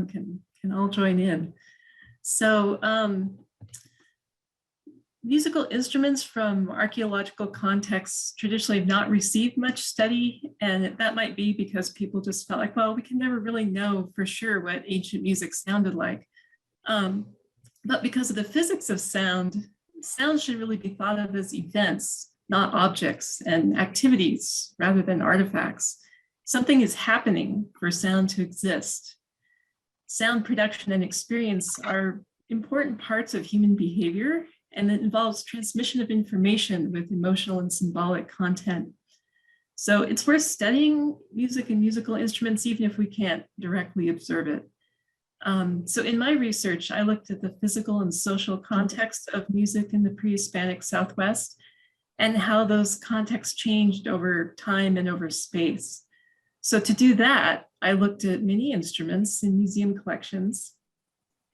come can all join in. So musical instruments from archaeological contexts traditionally have not received much study, and that might be because people just felt like, well, we can never really know for sure what ancient music sounded like. But because of the physics of sound, sound should really be thought of as events, not objects, and activities rather than artifacts. Something is happening for sound to exist. Sound production and experience are important parts of human behavior, and it involves transmission of information with emotional and symbolic content. So it's worth studying music and musical instruments, even if we can't directly observe it. So in my research, I looked at the physical and social context of music in the pre-Hispanic Southwest and how those contexts changed over time and over space. So to do that, I looked at many instruments in museum collections,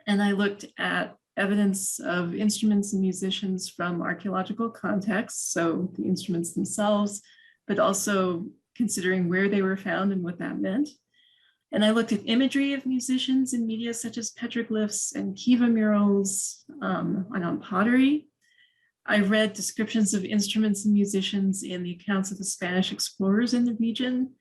and I looked at evidence of instruments and musicians from archaeological contexts, so the instruments themselves, but also considering where they were found and what that meant. And I looked at imagery of musicians in media such as petroglyphs and kiva murals and on pottery. I read descriptions of instruments and musicians in the accounts of the Spanish explorers in the region.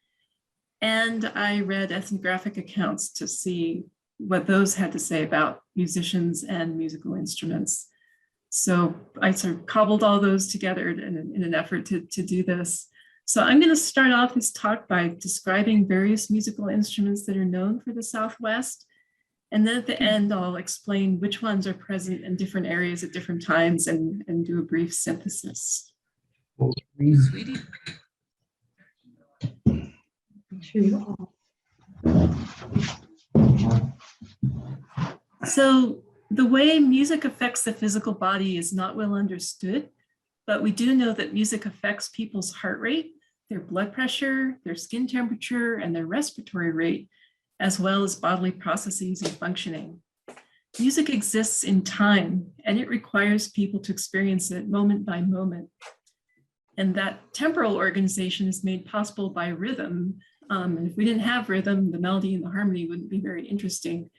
And I read ethnographic accounts to see what those had to say about musicians and musical instruments. So I sort of cobbled all those together in an effort to do this. So I'm going to start off this talk by describing various musical instruments that are known for the Southwest. And then at the end, I'll explain which ones are present in different areas at different times and do a brief synthesis. Sweetie. So the way music affects the physical body is not well understood, but we do know that music affects people's heart rate, their blood pressure, their skin temperature, and their respiratory rate, as well as bodily processes and functioning. Music exists in time, and it requires people to experience it moment by moment. And that temporal organization is made possible by rhythm. And if we didn't have rhythm, the melody and the harmony wouldn't be very interesting.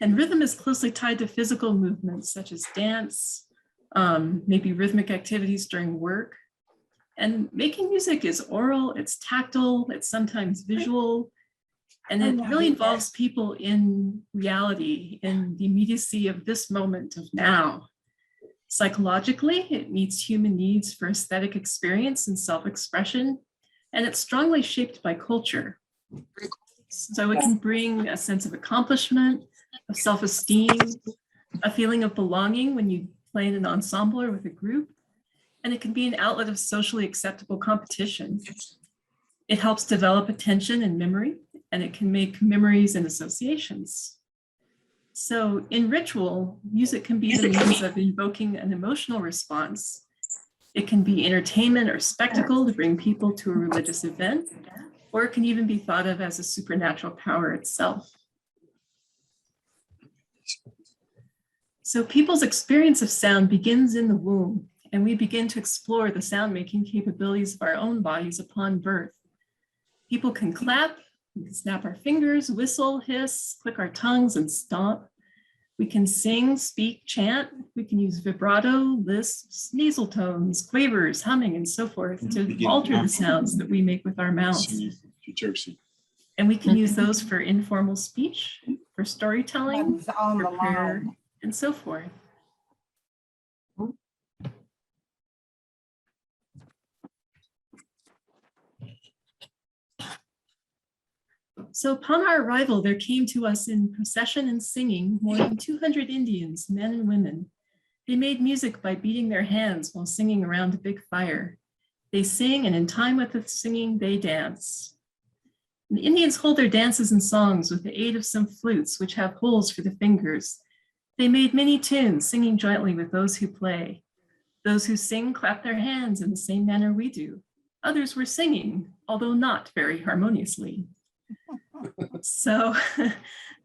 And rhythm is closely tied to physical movements such as dance, maybe rhythmic activities during work. And making music is oral, it's tactile, it's sometimes visual, and it really involves people in reality, in the immediacy of this moment of now. Psychologically, it meets human needs for aesthetic experience and self-expression, and it's strongly shaped by culture. So it can bring a sense of accomplishment, of self-esteem, a feeling of belonging when you play in an ensemble or with a group, and it can be an outlet of socially acceptable competition. It helps develop attention and memory, and it can make memories and associations. So in ritual, music can be the means of invoking an emotional response. It can be entertainment or spectacle to bring people to a religious event, or it can even be thought of as a supernatural power itself. So people's experience of sound begins in the womb, and we begin to explore the sound-making capabilities of our own bodies upon birth. People can clap, we can snap our fingers, whistle, hiss, click our tongues, and stomp. We can sing, speak, chant. We can use vibrato, lisps, nasal tones, quavers, humming, and so forth to alter the sounds that we make with our mouths. And we can use those for informal speech, for storytelling, for prayer, and so forth. So upon our arrival, there came to us in procession and singing more than 200 Indians, men and women. They made music by beating their hands while singing around a big fire. They sing, and in time with the singing, they dance. And the Indians hold their dances and songs with the aid of some flutes, which have holes for the fingers. They made many tunes, singing jointly with those who play. Those who sing clap their hands in the same manner we do. Others were singing, although not very harmoniously. So the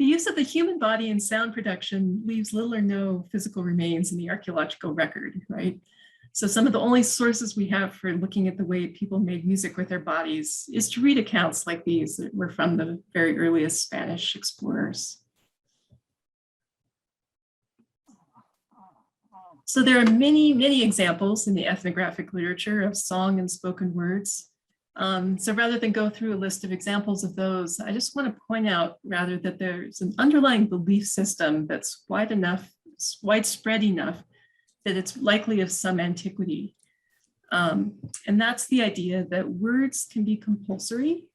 use of the human body in sound production leaves little or no physical remains in the archaeological record, right? So some of the only sources we have for looking at the way people made music with their bodies is to read accounts like these that were from the very earliest Spanish explorers. So there are many, many examples in the ethnographic literature of song and spoken words. So rather than go through a list of examples of those, I just want to point out rather that there's an underlying belief system that's widespread enough that it's likely of some antiquity. And that's the idea that words can be compulsory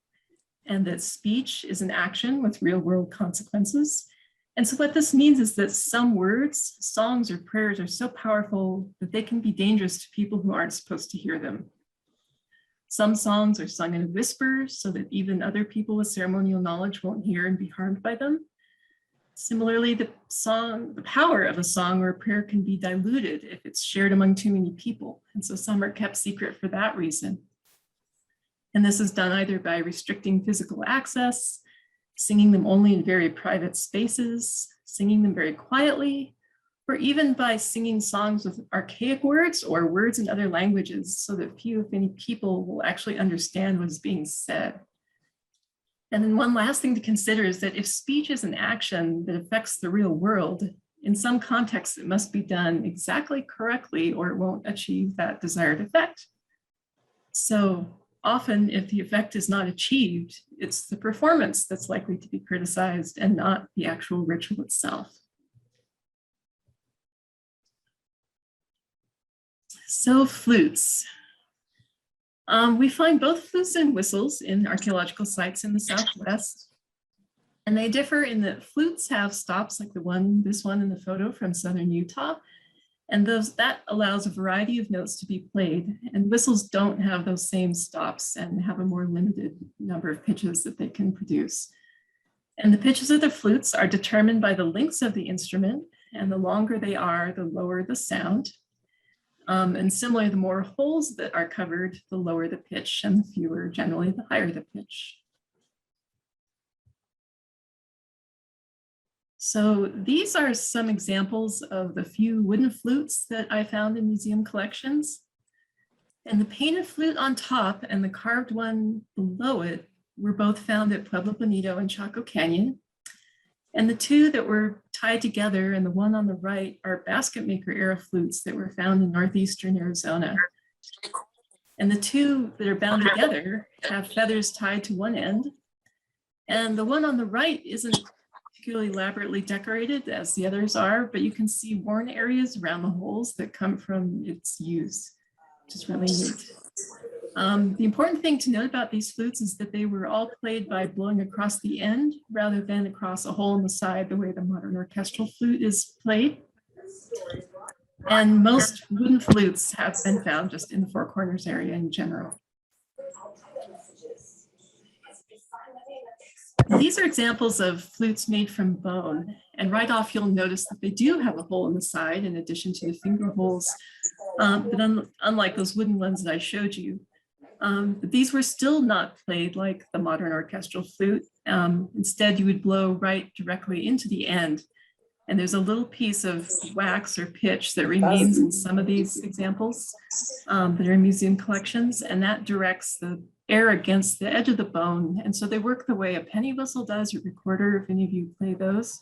and that speech is an action with real world consequences. And so what this means is that some words, songs or prayers are so powerful that they can be dangerous to people who aren't supposed to hear them. Some songs are sung in a whisper so that even other people with ceremonial knowledge won't hear and be harmed by them. Similarly, the power of a song or a prayer can be diluted if it's shared among too many people. And so some are kept secret for that reason. And this is done either by restricting physical access, singing them only in very private spaces, singing them very quietly, or even by singing songs with archaic words or words in other languages so that few, if any, people will actually understand what is being said. And then one last thing to consider is that if speech is an action that affects the real world, in some contexts, it must be done exactly correctly or it won't achieve that desired effect. So often, if the effect is not achieved, it's the performance that's likely to be criticized and not the actual ritual itself. So flutes. We find both flutes and whistles in archaeological sites in the Southwest. And they differ in that flutes have stops like this one in the photo from southern Utah. And that allows a variety of notes to be played. And whistles don't have those same stops and have a more limited number of pitches that they can produce. And the pitches of the flutes are determined by the lengths of the instrument. And the longer they are, the lower the sound. And similarly, the more holes that are covered, the lower the pitch, and the fewer, generally, the higher the pitch. So these are some examples of the few wooden flutes that I found in museum collections. And the painted flute on top and the carved one below it were both found at Pueblo Benito and Choco Canyon. And the two that were tied together and the one on the right are basket maker era flutes that were found in northeastern Arizona. And the two that are bound together have feathers tied to one end. And the one on the right isn't particularly elaborately decorated as the others are, but you can see worn areas around the holes that come from its use, which is really neat. The important thing to note about these flutes is that they were all played by blowing across the end rather than across a hole in the side, the way the modern orchestral flute is played. And most wooden flutes have been found just in the Four Corners area in general. These are examples of flutes made from bone. And right off, you'll notice that they do have a hole in the side in addition to the finger holes. But unlike those wooden ones that I showed you, these were still not played like the modern orchestral flute. Instead, you would blow right directly into the end. And there's a little piece of wax or pitch that remains in some of these examples that are in museum collections, and that directs the air against the edge of the bone. And so they work the way a penny whistle does, or recorder, if any of you play those.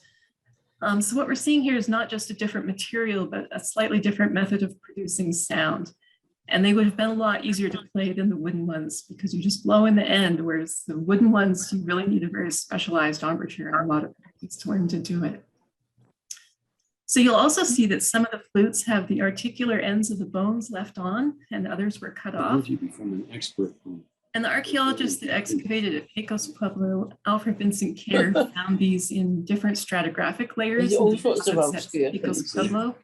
So what we're seeing here is not just a different material, but a slightly different method of producing sound. And they would have been a lot easier to play than the wooden ones because you just blow in the end, whereas the wooden ones, you really need a very specialized embouchure and a lot of practice to learn to do it. So you'll also see that some of the flutes have the articular ends of the bones left on and others were cut off. And the archaeologists that excavated at Pecos Pueblo, Alfred Vincent Kerr, found these in different stratigraphic layers in Pecos Pueblo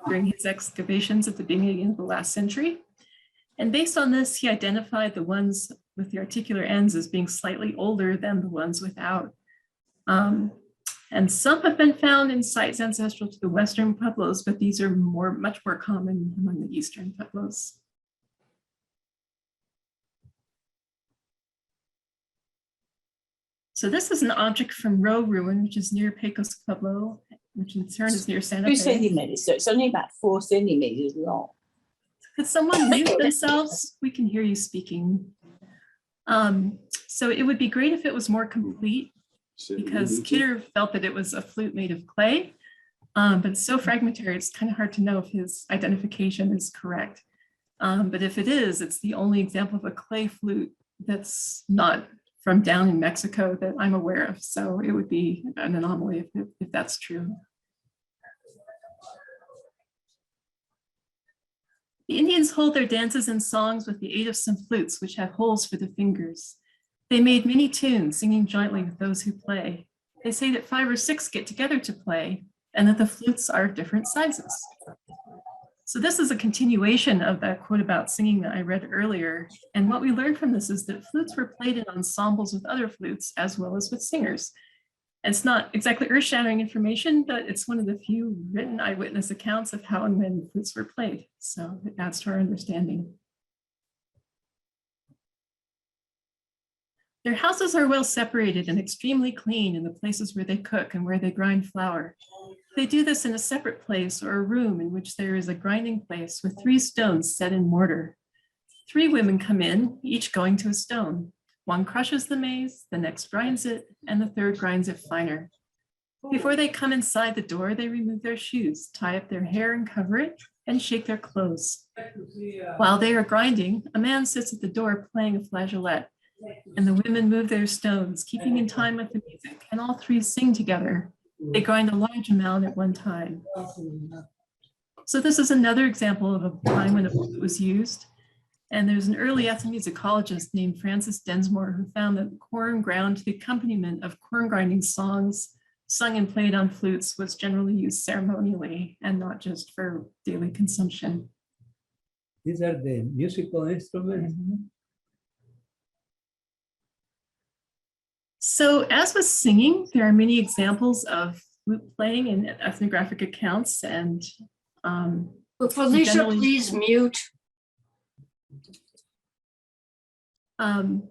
during his excavations at the beginning of the last century. And based on this, he identified the ones with the articular ends as being slightly older than the ones without. And some have been found in sites ancestral to the Western Pueblos, but these are much more common among the Eastern Pueblos. So this is an object from Roe Ruin, which is near Pecos Pueblo, which in turn is near Santa Fe. 2 centimeters, so it's only about 4 centimeters long. Could someone mute themselves? We can hear you speaking. So it would be great if it was more complete, because Kidder felt that it was a flute made of clay. But it's so fragmentary, it's kind of hard to know if his identification is correct. But if it is, it's the only example of a clay flute that's not from down in Mexico that I'm aware of. So it would be an anomaly if that's true. The Indians hold their dances and songs with the aid of some flutes, which have holes for the fingers. They made many tunes, singing jointly with those who play. They say that 5 or 6 get together to play, and that the flutes are different sizes. So this is a continuation of that quote about singing that I read earlier. And what we learned from this is that flutes were played in ensembles with other flutes as well as with singers. It's not exactly earth-shattering information, but it's one of the few written eyewitness accounts of how and when flutes were played. So it adds to our understanding. Their houses are well separated and extremely clean in the places where they cook and where they grind flour. They do this in a separate place or a room in which there is a grinding place with 3 stones set in mortar. 3 women come in, each going to a stone. One crushes the maize, the next grinds it, and the third grinds it finer. Before they come inside the door, they remove their shoes, tie up their hair and cover it, and shake their clothes. While they are grinding, a man sits at the door playing a flageolet, and the women move their stones, keeping in time with the music, and all 3 sing together. They grind a large amount at one time. So this is another example of a time when a flute was used. And there's an early ethnomusicologist named Francis Densmore who found that corn ground to the accompaniment of corn grinding songs sung and played on flutes was generally used ceremonially and not just for daily consumption. These are the musical instruments. So as with singing, there are many examples of flute playing in ethnographic accounts, and Will Felicia generally- please mute? And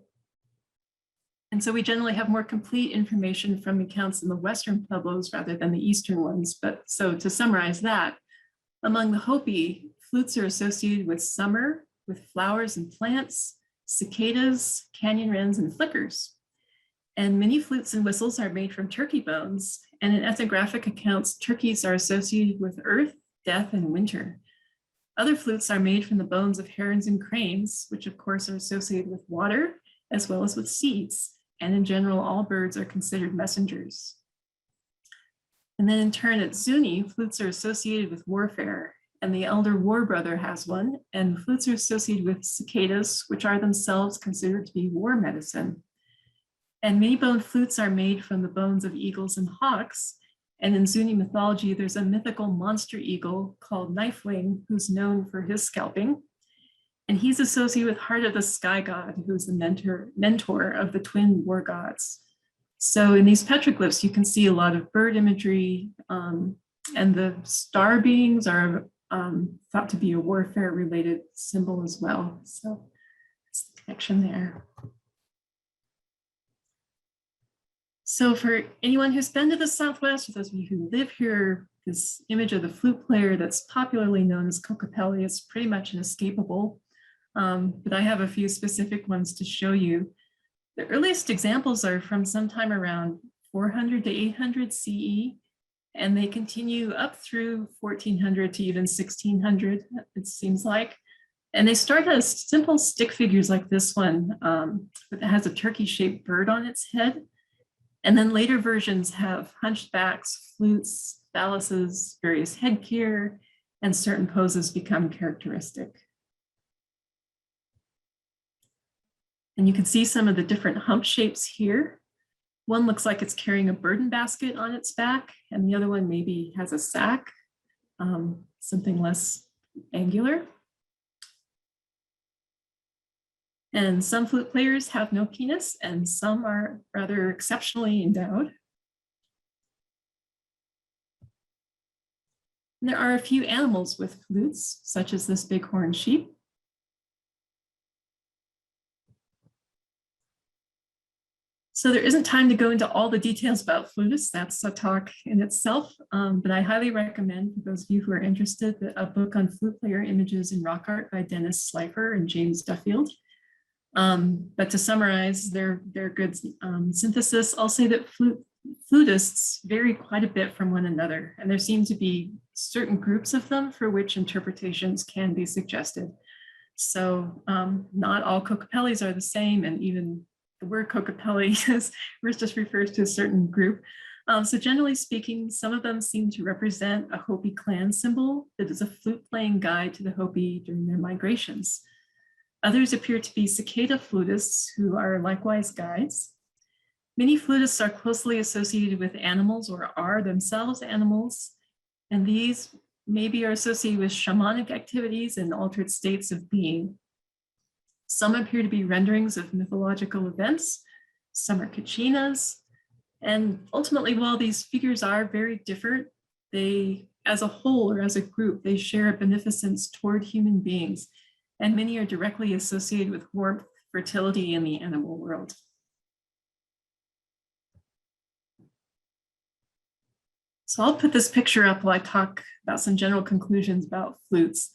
so we generally have more complete information from accounts in the Western Pueblos rather than the Eastern ones. But so to summarize that, among the Hopi, flutes are associated with summer, with flowers and plants, cicadas, canyon wrens, and flickers. And many flutes and whistles are made from turkey bones. And in ethnographic accounts, turkeys are associated with earth, death, and winter. Other flutes are made from the bones of herons and cranes, which of course are associated with water, as well as with seeds. And in general, all birds are considered messengers. And then in turn at Zuni, flutes are associated with warfare, and the elder war brother has one, and flutes are associated with cicadas, which are themselves considered to be war medicine. And many bone flutes are made from the bones of eagles and hawks. And in Zuni mythology, there's a mythical monster eagle called Knifewing, who's known for his scalping. And he's associated with Heart of the Sky God, who's the mentor of the twin war gods. So in these petroglyphs, you can see a lot of bird imagery, and the star beings are thought to be a warfare-related symbol as well. So that's the connection there. So for anyone who's been to the Southwest, or those of you who live here, this image of the flute player that's popularly known as Kokopelli is pretty much inescapable. But I have a few specific ones to show you. The earliest examples are from sometime around 400 to 800 CE, and they continue up through 1400 to even 1600, it seems like. And they start as simple stick figures like this one, that has a turkey-shaped bird on its head. And then later versions have hunchbacks, flutes, phalluses, various headgear, and certain poses become characteristic. And you can see some of the different hump shapes here. One looks like it's carrying a burden basket on its back, and the other one maybe has a sack, something less angular. And some flute players have no penis, and some are rather exceptionally endowed. And there are a few animals with flutes, such as this bighorn sheep. So there isn't time to go into all the details about flutists. That's a talk in itself, but I highly recommend, for those of you who are interested, a book on flute player images in rock art by Dennis Slifer and James Duffield. But to summarize their good synthesis, I'll say that flute flutists vary quite a bit from one another, and there seem to be certain groups of them for which interpretations can be suggested. So not all cocopellis are the same, and even the word cocopelli just refers to a certain group. So generally speaking, some of them seem to represent a Hopi clan symbol that is a flute playing guide to the Hopi during their migrations. Others appear to be cicada flutists who are likewise guides. Many flutists are closely associated with animals or are themselves animals, and these maybe are associated with shamanic activities and altered states of being. Some appear to be renderings of mythological events, some are kachinas, and ultimately, while these figures are very different, they, as a whole or as a group, they share a beneficence toward human beings, and many are directly associated with warmth, fertility in the animal world. So I'll put this picture up while I talk about some general conclusions about flutes.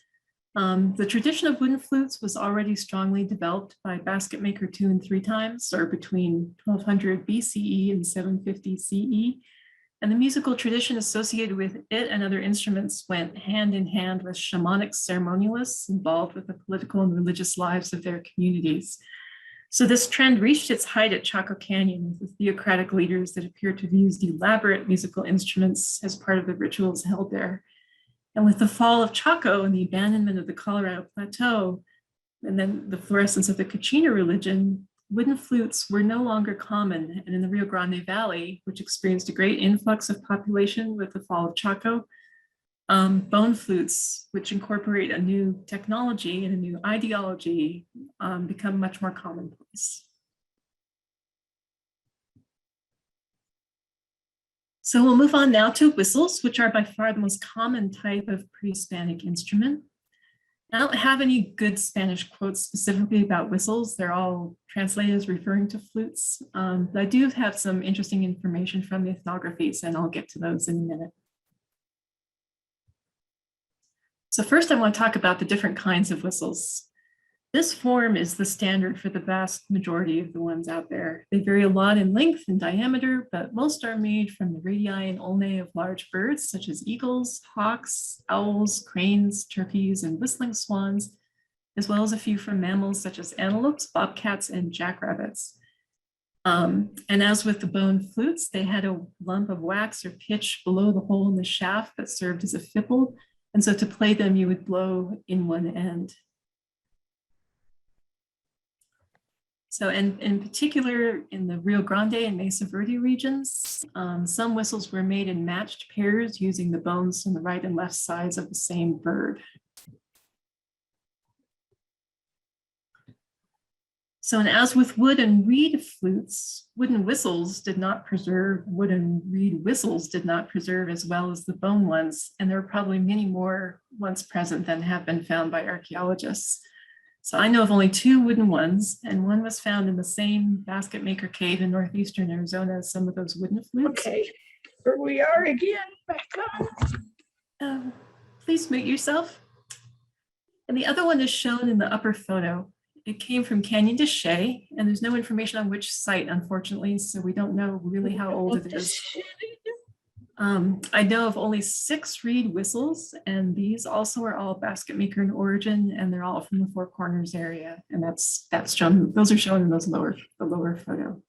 The tradition of wooden flutes was already strongly developed by basket maker 2 and 3 times, or between 1200 BCE and 750 CE. And the musical tradition associated with it and other instruments went hand in hand with shamanic ceremonialists involved with the political and religious lives of their communities. So this trend reached its height at Choco Canyon with theocratic leaders that appeared to have used elaborate musical instruments as part of the rituals held there. And with the fall of Choco and the abandonment of the Colorado Plateau, and then the fluorescence of the Kachina religion, wooden flutes were no longer common. And in the Rio Grande Valley, which experienced a great influx of population with the fall of Choco, bone flutes, which incorporate a new technology and a new ideology, become much more commonplace. So we'll move on now to whistles, which are by far the most common type of pre-Hispanic instrument. I don't have any good Spanish quotes specifically about whistles. They're all translated as referring to flutes. But I do have some interesting information from the ethnographies, and I'll get to those in a minute. So first I want to talk about the different kinds of whistles. This form is the standard for the vast majority of the ones out there. They vary a lot in length and diameter, but most are made from the radii and ulnae of large birds, such as eagles, hawks, owls, cranes, turkeys, and whistling swans, as well as a few from mammals such as antelopes, bobcats, and jackrabbits. And as with the bone flutes, they had a lump of wax or pitch below the hole in the shaft that served as a fipple. And so to play them, you would blow in one end. So in particular, in the Rio Grande and Mesa Verde regions, some whistles were made in matched pairs using the bones on the right and left sides of the same bird. So, and as with wood and reed flutes, wooden whistles did not preserve as well as the bone ones, and there are probably many more once present than have been found by archaeologists. So I know of only 2 wooden ones, and one was found in the same basket maker cave in northeastern Arizona as some of those wooden flutes. Okay, here we are again, back on. Please mute yourself. And the other one is shown in the upper photo. It came from Canyon de Chelly, and there's no information on which site, unfortunately, so we don't know really how old it is. I know of only 6 reed whistles, and these also are all basket maker in origin, and they're all from the Four Corners area, and that's shown. Those are shown in the lower photo.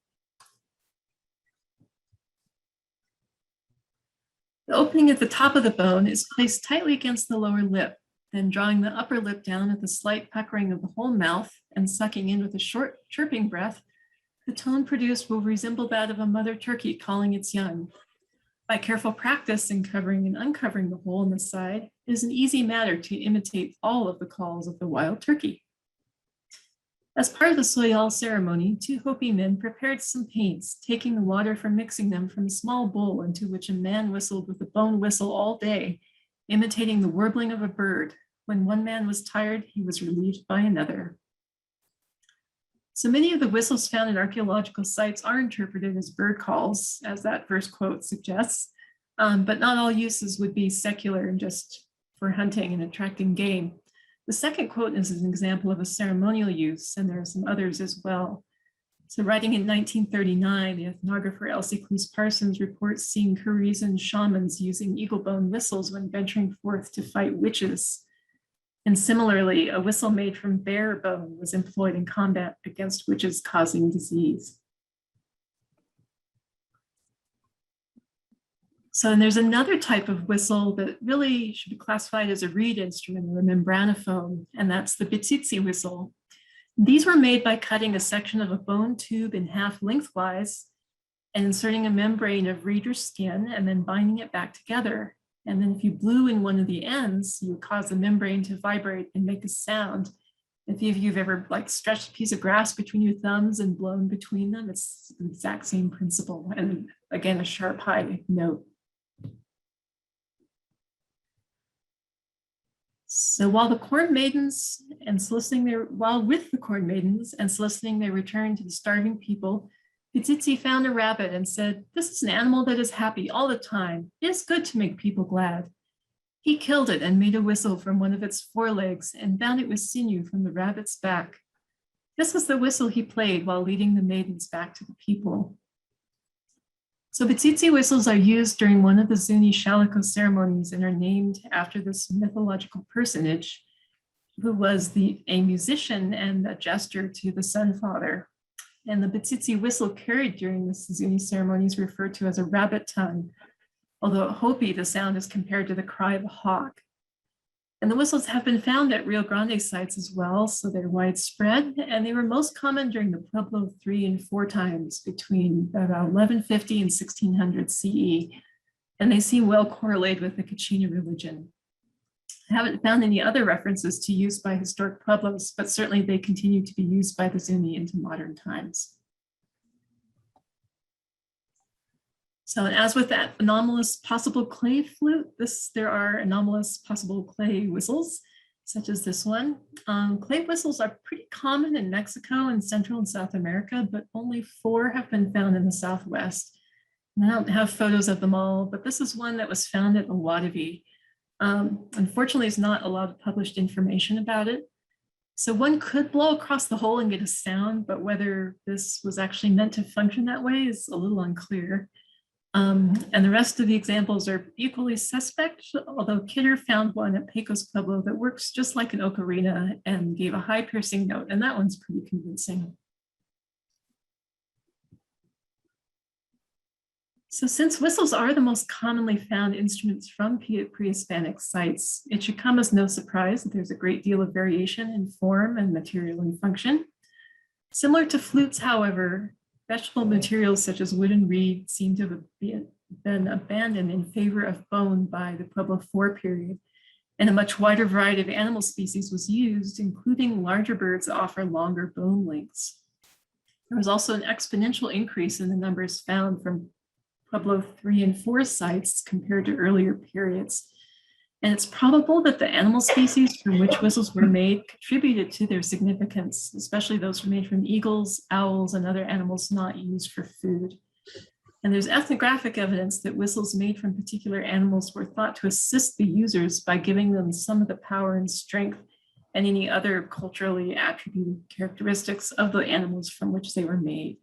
The opening at the top of the bone is placed tightly against the lower lip, then drawing the upper lip down with a slight puckering of the whole mouth and sucking in with a short chirping breath. The tone produced will resemble that of a mother turkey calling its young. By careful practice in covering and uncovering the hole in the side, it is an easy matter to imitate all of the calls of the wild turkey. As part of the Soyal ceremony, 2 Hopi men prepared some paints, taking the water from mixing them from a small bowl into which a man whistled with a bone whistle all day, imitating the warbling of a bird. When one man was tired, he was relieved by another. So many of the whistles found in archaeological sites are interpreted as bird calls, as that first quote suggests, but not all uses would be secular and just for hunting and attracting game. The second quote is an example of a ceremonial use, and there are some others as well. So writing in 1939, the ethnographer Elsie Cluse Parsons reports seeing Carrizo shamans using eagle bone whistles when venturing forth to fight witches. And similarly, a whistle made from bear bone was employed in combat against witches causing disease. So and there's another type of whistle that really should be classified as a reed instrument or a membranophone, and that's the Bitsitzi whistle. These were made by cutting a section of a bone tube in half lengthwise and inserting a membrane of reeder skin and then binding it back together. And then if you blew in one of the ends, you would cause the membrane to vibrate and make a sound. If you've ever like stretched a piece of grass between your thumbs and blown between them, it's the exact same principle. And again, a sharp high note. So while with the corn maidens and soliciting their return to the starving people, Bitsitzi found a rabbit and said, "This is an animal that is happy all the time. It is good to make people glad." He killed it and made a whistle from one of its forelegs and bound it with sinew from the rabbit's back. This was the whistle he played while leading the maidens back to the people. So Bitsitzi whistles are used during one of the Zuni Shaliko ceremonies and are named after this mythological personage who was a musician and a jester to the Sun Father. And the Bitsitzi whistle carried during the Zuni ceremony is referred to as a rabbit tongue, although at Hopi the sound is compared to the cry of a hawk. And the whistles have been found at Rio Grande sites as well, so they're widespread, and they were most common during the Pueblo 3 and 4 times between about 1150 and 1600 CE, and they seem well correlated with the Kachina religion. I haven't found any other references to use by historic Pueblos, but certainly they continue to be used by the Zuni into modern times. So as with that anomalous possible clay flute, there are anomalous possible clay whistles, such as this one. Clay whistles are pretty common in Mexico and Central and South America, but only 4 have been found in the Southwest. And I don't have photos of them all, but this is one that was found at Owadavie. Unfortunately, there's not a lot of published information about it. So one could blow across the hole and get a sound, but whether this was actually meant to function that way is a little unclear. And the rest of the examples are equally suspect, although Kidder found one at Pecos Pueblo that works just like an ocarina and gave a high piercing note, and that one's pretty convincing. So since whistles are the most commonly found instruments from pre-Hispanic sites, it should come as no surprise that there's a great deal of variation in form and material and function. Similar to flutes, however, vegetable materials such as wood and reed seem to have been abandoned in favor of bone by the Pueblo IV period, and a much wider variety of animal species was used, including larger birds that offer longer bone lengths. There was also an exponential increase in the numbers found from Pueblo 3 and 4 sites compared to earlier periods. And it's probable that the animal species from which whistles were made contributed to their significance, especially those made from eagles, owls, and other animals not used for food. And there's ethnographic evidence that whistles made from particular animals were thought to assist the users by giving them some of the power and strength and any other culturally attributed characteristics of the animals from which they were made.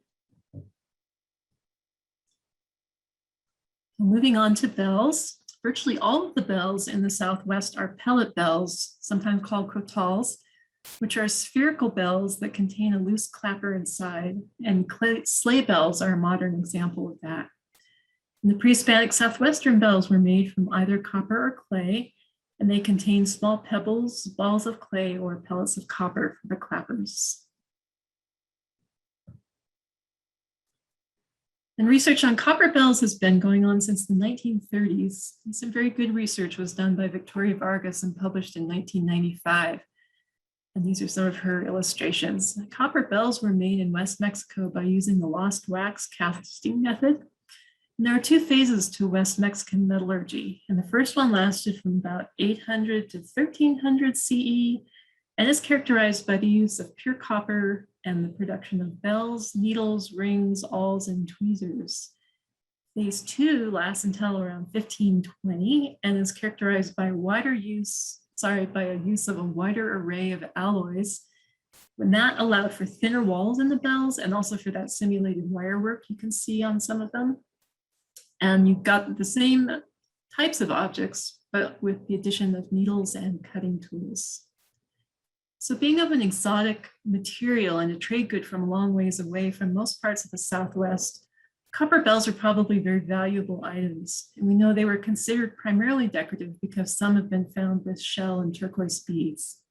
Moving on to bells. Virtually all of the bells in the Southwest are pellet bells, sometimes called crotals, which are spherical bells that contain a loose clapper inside, and sleigh bells are a modern example of that. And the pre-Hispanic Southwestern bells were made from either copper or clay, and they contain small pebbles, balls of clay, or pellets of copper for the clappers. And research on copper bells has been going on since the 1930s. And some very good research was done by Victoria Vargas and published in 1995. And these are some of her illustrations. Copper bells were made in West Mexico by using the lost wax casting method. And there are 2 phases to West Mexican metallurgy. And the first one lasted from about 800 to 1300 CE, and is characterized by the use of pure copper and the production of bells, needles, rings, awls, and tweezers. Phase 2 lasts until around 1520 and is characterized by a use of a wider array of alloys, When that allowed for thinner walls in the bells and also for that simulated wire work you can see on some of them. And you've got the same types of objects, but with the addition of needles and cutting tools. So being of an exotic material and a trade good from a long ways away from most parts of the Southwest, copper bells are probably very valuable items. And we know they were considered primarily decorative because some have been found with shell and turquoise beads.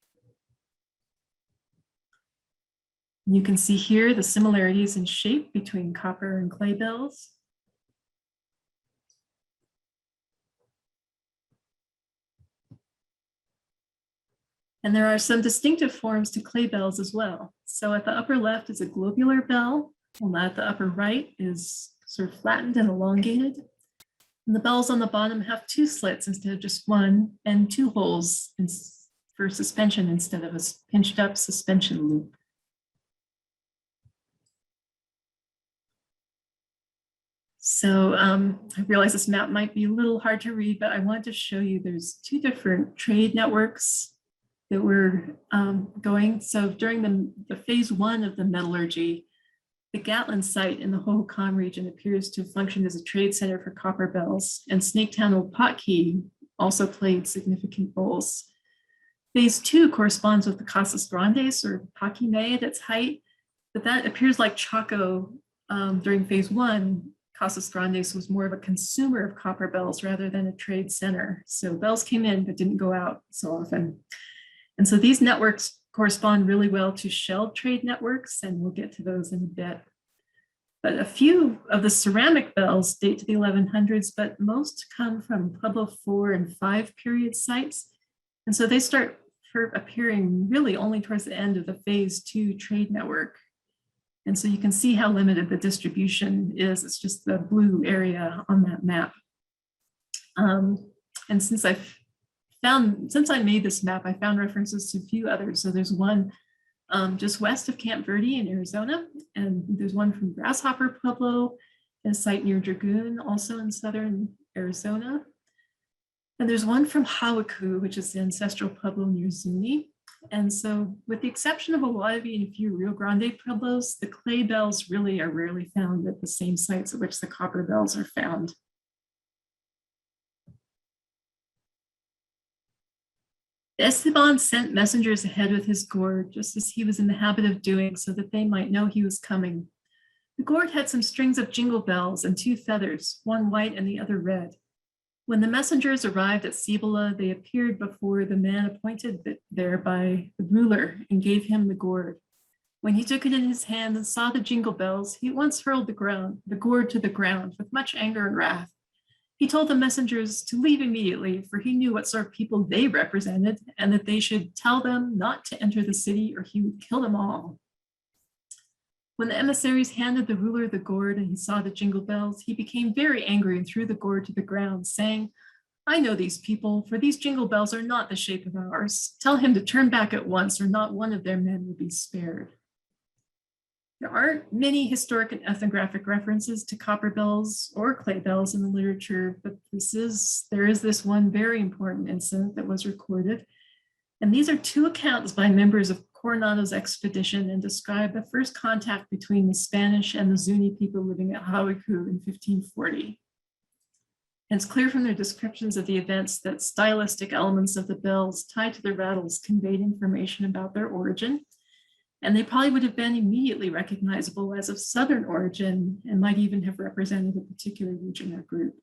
You can see here the similarities in shape between copper and clay bells. And there are some distinctive forms to clay bells as well. So at the upper left is a globular bell, while at the upper right is sort of flattened and elongated. And the bells on the bottom have two slits instead of just one, and two holes for suspension instead of a pinched up suspension loop. So I realize this map might be a little hard to read, but I wanted to show you there's two different trade networks that were going. So during the phase one of the metallurgy, the Gatlin site in the Hohokam region appears to function as a trade center for copper bells, and Snaketown Old Potkey also played significant roles. Phase two corresponds with the Casas Grandes or Paquimé at its height, but that appears like Choco during phase one. Casas Grandes was more of a consumer of copper bells rather than a trade center. So bells came in but didn't go out so often. And so these networks correspond really well to shelled trade networks, and we'll get to those in a bit. But a few of the ceramic bells date to the 1100s, but most come from Pueblo 4 and 5 period sites. And so they start appearing really only towards the end of the phase two trade network. And so you can see how limited the distribution is. It's just the blue area on that map. And since I made this map, I found references to a few others. So there's one just west of Camp Verde in Arizona, and there's one from Grasshopper Pueblo, a site near Dragoon, also in southern Arizona. And there's one from Hawaku, which is the ancestral Pueblo near Zuni. And so with the exception of a Oahu and a few Rio Grande Pueblos, the clay bells really are rarely found at the same sites at which the copper bells are found. Esteban sent messengers ahead with his gourd, just as he was in the habit of doing, so that they might know he was coming. The gourd had some strings of jingle bells and two feathers, one white and the other red. When the messengers arrived at Cibola, they appeared before the man appointed there by the ruler and gave him the gourd. When he took it in his hand and saw the jingle bells, he at once hurled the gourd to the ground with much anger and wrath. He told the messengers to leave immediately, for he knew what sort of people they represented, and that they should tell them not to enter the city or he would kill them all. When the emissaries handed the ruler the gourd and he saw the jingle bells, he became very angry and threw the gourd to the ground, saying, "I know these people, for these jingle bells are not the shape of ours. Tell him to turn back at once, or not one of their men will be spared." There aren't many historic and ethnographic references to copper bells or clay bells in the literature, but there is this one very important incident that was recorded. And these are two accounts by members of Coronado's expedition and describe the first contact between the Spanish and the Zuni people living at Hawaku in 1540. And it's clear from their descriptions of the events that stylistic elements of the bells tied to the rattles conveyed information about their origin. And they probably would have been immediately recognizable as of Southern origin and might even have represented a particular region or group.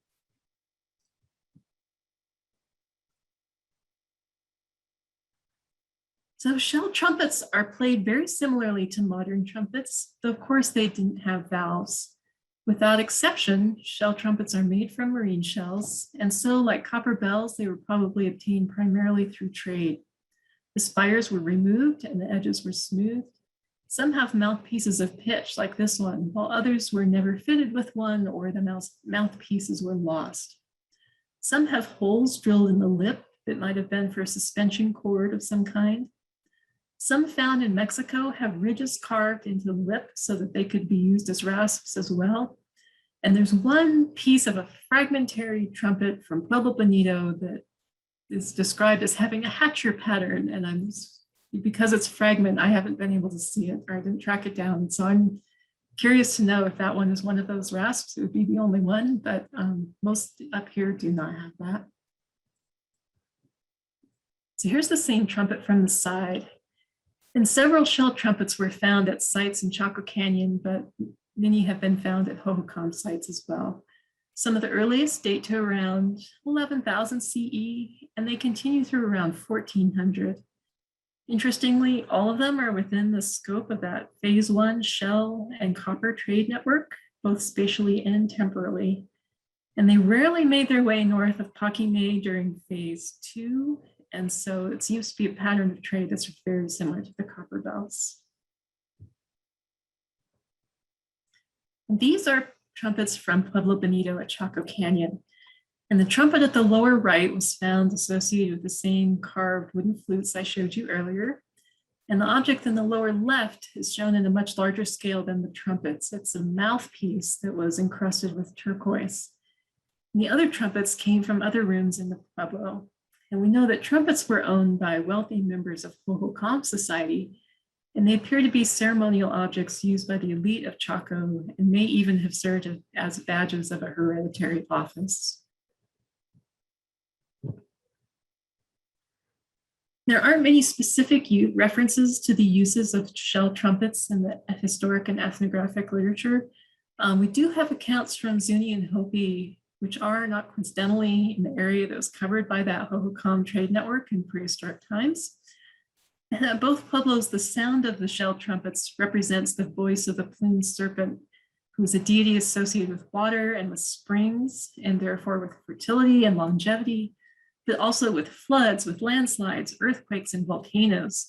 So shell trumpets are played very similarly to modern trumpets, though of course they didn't have valves. Without exception, shell trumpets are made from marine shells, and so like copper bells, they were probably obtained primarily through trade. The spires were removed and the edges were smoothed. Some have mouthpieces of pitch like this one, while others were never fitted with one or the mouthpieces were lost. Some have holes drilled in the lip that might have been for a suspension cord of some kind. Some found in Mexico have ridges carved into the lip so that they could be used as rasps as well. And there's one piece of a fragmentary trumpet from Pueblo Benito that is described as having a hatcher pattern. And I'm because it's fragment, I haven't been able to see it, or I didn't track it down. So I'm curious to know if that one is one of those rasps. It would be the only one, but most up here do not have that. So here's the same trumpet from the side. And several shell trumpets were found at sites in Choco Canyon, but many have been found at Hohokam sites as well. Some of the earliest date to around 11,000 CE, and they continue through around 1400. Interestingly, all of them are within the scope of that phase 1 shell and copper trade network, both spatially and temporally. And they rarely made their way north of Pakime during phase 2. And so it seems to be a pattern of trade that's very similar to the copper bells. And these are trumpets from Pueblo Benito at Choco Canyon. And the trumpet at the lower right was found associated with the same carved wooden flutes I showed you earlier. And the object in the lower left is shown in a much larger scale than the trumpets. It's a mouthpiece that was encrusted with turquoise. And the other trumpets came from other rooms in the Pueblo. And we know that trumpets were owned by wealthy members of Hohokam society, and they appear to be ceremonial objects used by the elite of Choco and may even have served as badges of a hereditary office. There aren't many specific references to the uses of shell trumpets in the historic and ethnographic literature. We do have accounts from Zuni and Hopi, which are not coincidentally in the area that was covered by that Hohokam trade network in prehistoric times. And at both Pueblos, the sound of the shell trumpets represents the voice of the plumed serpent, who is a deity associated with water and with springs, and therefore with fertility and longevity, but also with floods, with landslides, earthquakes, and volcanoes.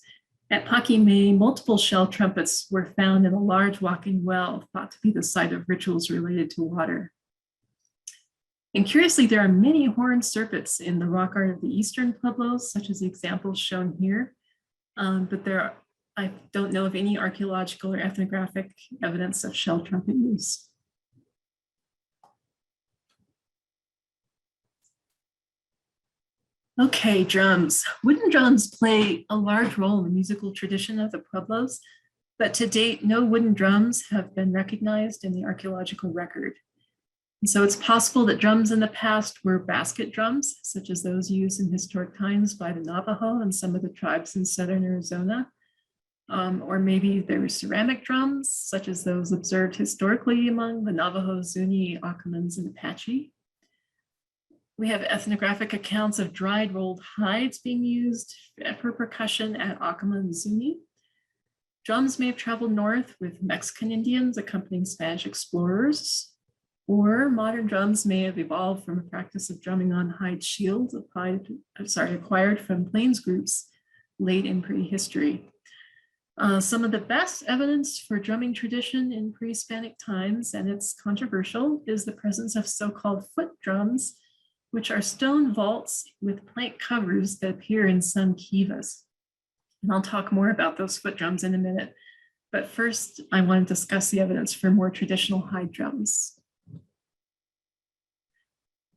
At Pakime, multiple shell trumpets were found in a large walking well, thought to be the site of rituals related to water. And curiously, there are many horned serpents in the rock art of the eastern Pueblos, such as the examples shown here. But I don't know of any archaeological or ethnographic evidence of shell trumpet use. Okay, drums. Wooden drums play a large role in the musical tradition of the Pueblos, but to date, no wooden drums have been recognized in the archaeological record. And so it's possible that drums in the past were basket drums, such as those used in historic times by the Navajo and some of the tribes in southern Arizona. Or maybe there were ceramic drums, such as those observed historically among the Navajo, Zuni, Acomans, and Apache. We have ethnographic accounts of dried rolled hides being used for percussion at Acoma and Zuni. Drums may have traveled north with Mexican Indians accompanying Spanish explorers, or modern drums may have evolved from a practice of drumming on hide shields acquired from plains groups late in prehistory. Some of the best evidence for drumming tradition in pre-Hispanic times, and it's controversial, is the presence of so-called foot drums, which are stone vaults with plank covers that appear in some kivas. And I'll talk more about those foot drums in a minute. But first, I want to discuss the evidence for more traditional hide drums.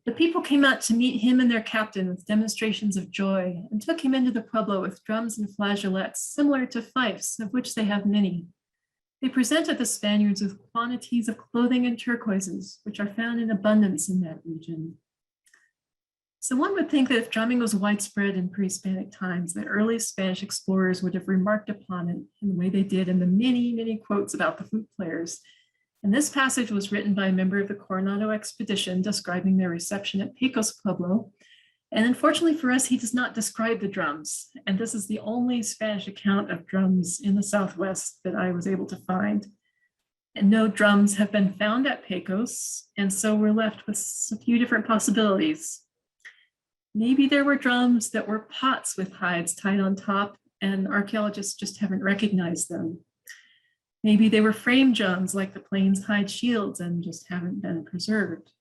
The people came out to meet him and their captain with demonstrations of joy and took him into the Pueblo with drums and flageolets similar to fifes, of which they have many. They presented the Spaniards with quantities of clothing and turquoises, which are found in abundance in that region. So one would think that if drumming was widespread in pre-Hispanic times, the early Spanish explorers would have remarked upon it in the way they did in the many, many quotes about the flute players. And this passage was written by a member of the Coronado expedition describing their reception at Pecos Pueblo. And unfortunately for us, he does not describe the drums. And this is the only Spanish account of drums in the Southwest that I was able to find. And no drums have been found at Pecos. And so we're left with a few different possibilities. Maybe there were drums that were pots with hides tied on top, and archaeologists just haven't recognized them. Maybe they were frame drums like the plains hide shields and just haven't been preserved.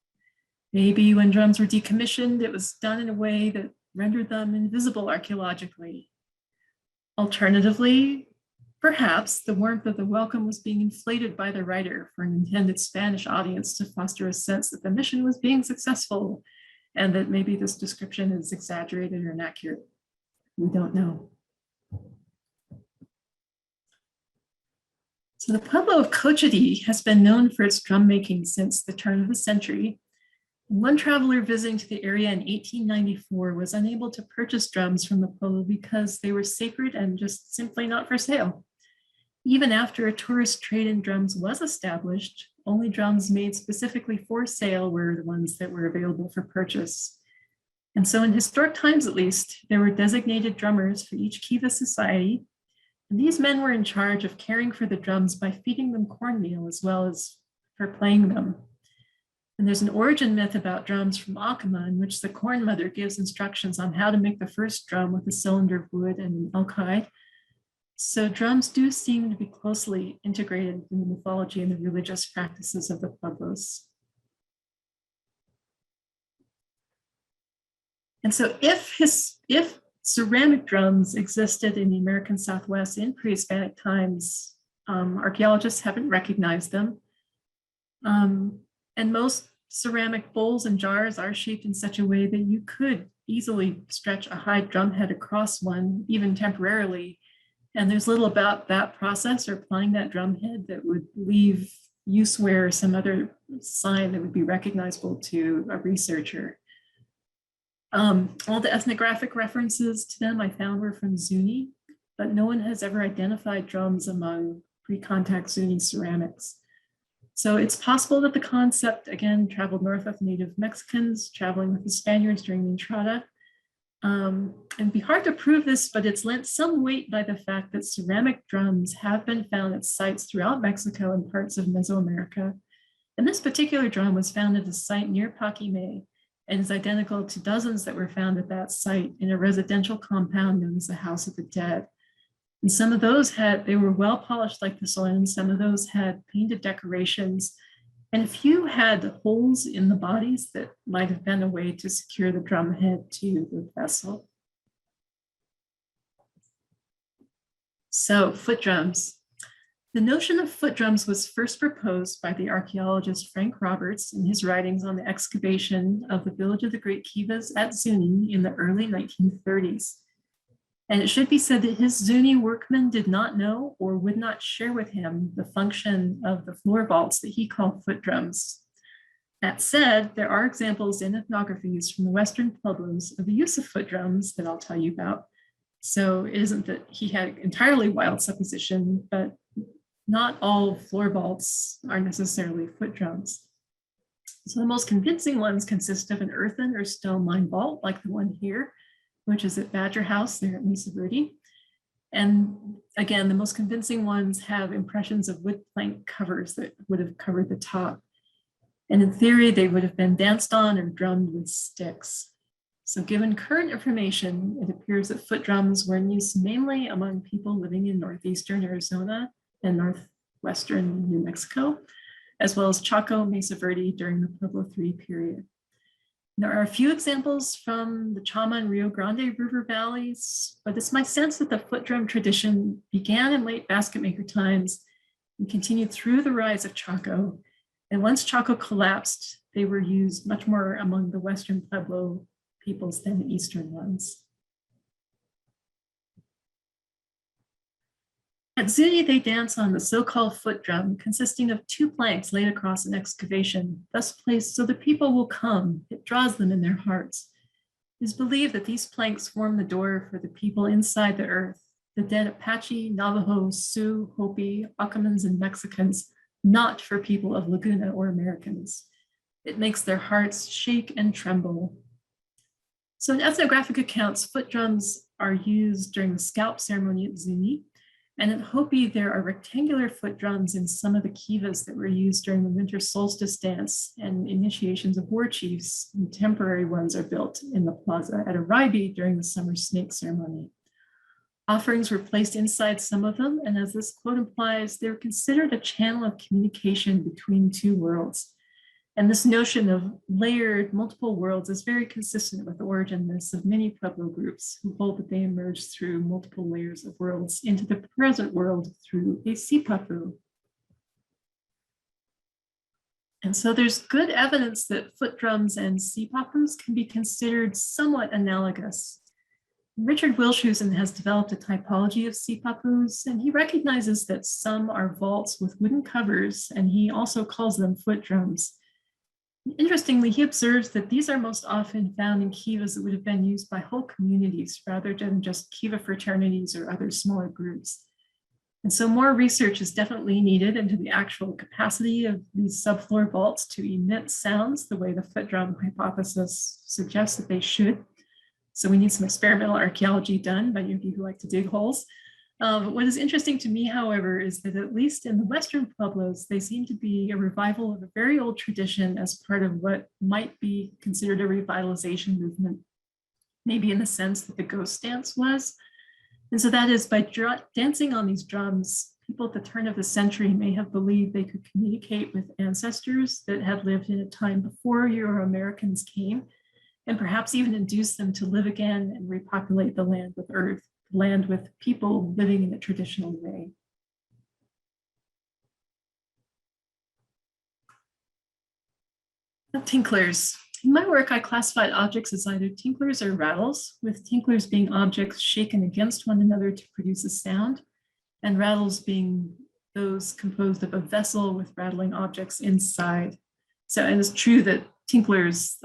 Maybe when drums were decommissioned, it was done in a way that rendered them invisible archaeologically. Alternatively, perhaps the warmth of the welcome was being inflated by the writer for an intended Spanish audience to foster a sense that the mission was being successful, and that maybe this description is exaggerated or inaccurate. We don't know. So the Pueblo of Cochiti has been known for its drum making since the turn of the century. One traveler visiting to the area in 1894 was unable to purchase drums from the Pueblo because they were sacred and just simply not for sale. Even after a tourist trade in drums was established, only drums made specifically for sale were the ones that were available for purchase. And so in historic times, at least, there were designated drummers for each Kiva society. And these men were in charge of caring for the drums by feeding them cornmeal as well as for playing them. And there's an origin myth about drums from Acoma in which the corn mother gives instructions on how to make the first drum with a cylinder of wood and elk hide. So drums do seem to be closely integrated in the mythology and the religious practices of the Pueblos. And so if ceramic drums existed in the American Southwest in pre-Hispanic times, archaeologists haven't recognized them. And most ceramic bowls and jars are shaped in such a way that you could easily stretch a hide drum head across one, even temporarily. And there's little about that process or applying that drum head that would leave use wear or some other sign that would be recognizable to a researcher. All the ethnographic references to them I found were from Zuni, but no one has ever identified drums among pre-contact Zuni ceramics. So it's possible that the concept, again, traveled north with native Mexicans, traveling with the Spaniards during the Entrada. It'd be hard to prove this, but it's lent some weight by the fact that ceramic drums have been found at sites throughout Mexico and parts of Mesoamerica. And this particular drum was found at a site near Paquime and is identical to dozens that were found at that site in a residential compound known as the House of the Dead. And some of those they were well polished like the soil, and some of those had painted decorations. And a few had holes in the bodies that might have been a way to secure the drum head to the vessel. So foot drums. The notion of foot drums was first proposed by the archaeologist Frank Roberts in his writings on the excavation of the village of the Great Kivas at Zuni in the early 1930s. And it should be said that his Zuni workmen did not know or would not share with him the function of the floor vaults that he called foot drums. That said, there are examples in ethnographies from the Western Pueblos of the use of foot drums that I'll tell you about. So it isn't that he had entirely wild supposition, but not all floor vaults are necessarily foot drums. So the most convincing ones consist of an earthen or stone lined vault like the one here, which is at Badger House there at Mesa Verde. And again, the most convincing ones have impressions of wood plank covers that would have covered the top. And in theory, they would have been danced on or drummed with sticks. So given current information, it appears that foot drums were in use mainly among people living in northeastern Arizona and northwestern New Mexico, as well as Choco, Mesa Verde during the Pueblo III period. There are a few examples from the Chama and Rio Grande River valleys, but it's my sense that the foot drum tradition began in late basket maker times and continued through the rise of Choco. And once Choco collapsed, they were used much more among the Western Pueblo peoples than the Eastern ones. At Zuni, they dance on the so-called foot drum, consisting of two planks laid across an excavation, thus placed so the people will come. It draws them in their hearts. It is believed that these planks form the door for the people inside the earth, the dead Apache, Navajo, Sioux, Hopi, Acomans, and Mexicans, not for people of Laguna or Americans. It makes their hearts shake and tremble. So in ethnographic accounts, foot drums are used during the scalp ceremony at Zuni. And at Hopi, there are rectangular foot drums in some of the kivas that were used during the winter solstice dance and initiations of war chiefs. And temporary ones are built in the plaza at Araibi during the summer snake ceremony. Offerings were placed inside some of them, and as this quote implies, they were considered a channel of communication between two worlds. And this notion of layered multiple worlds is very consistent with the origin myths of many Pueblo groups who hold that they emerged through multiple layers of worlds into the present world through a sipapu. And so there's good evidence that foot drums and sipapus can be considered somewhat analogous. Richard Wilshusen has developed a typology of sipapus, and he recognizes that some are vaults with wooden covers, and he also calls them foot drums. Interestingly, he observes that these are most often found in kivas that would have been used by whole communities rather than just kiva fraternities or other smaller groups. And so more research is definitely needed into the actual capacity of these subfloor vaults to emit sounds the way the foot drum hypothesis suggests that they should. So we need some experimental archaeology done by you who like to dig holes. What is interesting to me, however, is that at least in the Western Pueblos, they seem to be a revival of a very old tradition as part of what might be considered a revitalization movement, maybe in the sense that the ghost dance was. And so that is by dancing on these drums, people at the turn of the century may have believed they could communicate with ancestors that had lived in a time before Euro-Americans came, and perhaps even induce them to live again and repopulate the land with earth, land with people living in a traditional way. Tinklers. In my work, I classified objects as either tinklers or rattles, with tinklers being objects shaken against one another to produce a sound, and rattles being those composed of a vessel with rattling objects inside. So it is true that tinklers,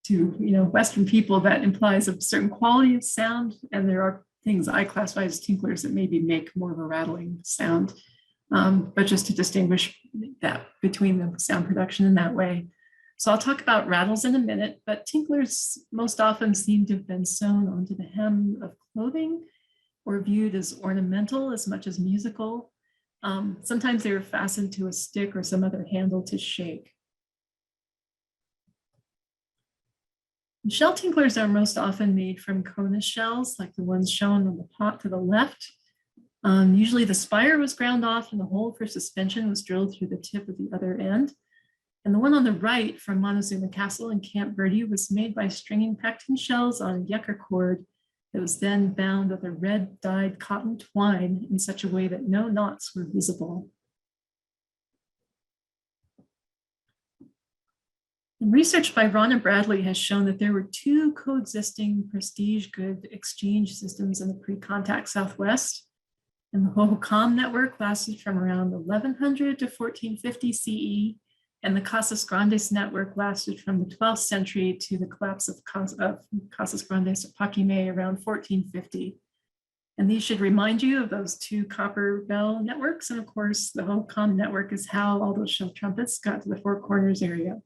to Western people, that implies a certain quality of sound, and there are things I classify as tinklers that maybe make more of a rattling sound, but just to distinguish that between the sound production in that way. So I'll talk about rattles in a minute, but tinklers most often seem to have been sewn onto the hem of clothing or viewed as ornamental as much as musical. Sometimes they were fastened to a stick or some other handle to shake. Shell tinklers are most often made from conus shells, like the ones shown on the pot to the left. Usually the spire was ground off and the hole for suspension was drilled through the tip of the other end. And the one on the right from Montezuma Castle in Camp Verde was made by stringing pectin shells on a yucca cord that was then bound with a red dyed cotton twine in such a way that no knots were visible. And research by Ronna Bradley has shown that there were two coexisting prestige good exchange systems in the pre-contact Southwest. And the Hohokam network lasted from around 1100 to 1450 CE, and the Casas Grandes network lasted from the 12th century to the collapse of Casas Grandes of Paquimé around 1450. And these should remind you of those two copper bell networks. And of course, the Hohokam network is how all those shell trumpets got to the Four Corners area.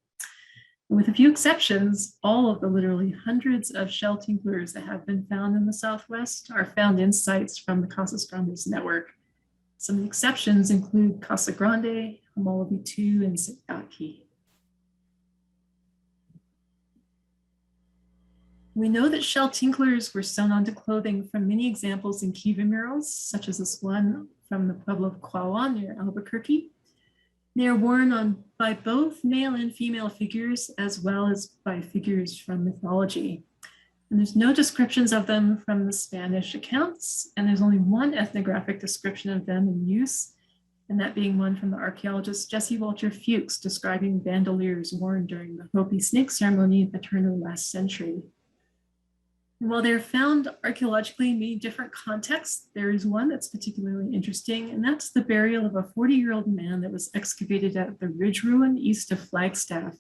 And with a few exceptions, all of the literally hundreds of shell tinklers that have been found in the Southwest are found in sites from the Casas Grandes network. Some of the exceptions include Casa Grande, Homology 2, and Sitaki. We know that shell tinklers were sewn onto clothing from many examples in kiva murals, such as this one from the Pueblo of Cochiti near Albuquerque. They are worn by both male and female figures, as well as by figures from mythology. And there's no descriptions of them from the Spanish accounts, and there's only one ethnographic description of them in use, and that being one from the archaeologist Jesse Walter Fuchs describing bandoliers worn during the Hopi snake ceremony at the turn of the last century. And while they're found archaeologically in many different contexts, there is one that's particularly interesting, and that's the burial of a 40-year-old man that was excavated at the ridge ruin east of Flagstaff.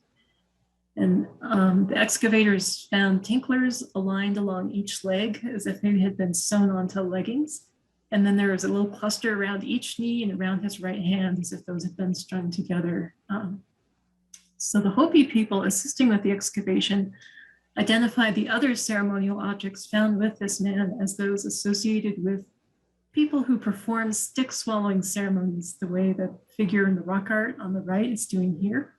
And the excavators found tinklers aligned along each leg as if they had been sewn onto leggings. And then there was a little cluster around each knee and around his right hand as if those had been strung together. So the Hopi people assisting with the excavation identified the other ceremonial objects found with this man as those associated with people who perform stick swallowing ceremonies, the way the figure in the rock art on the right is doing here.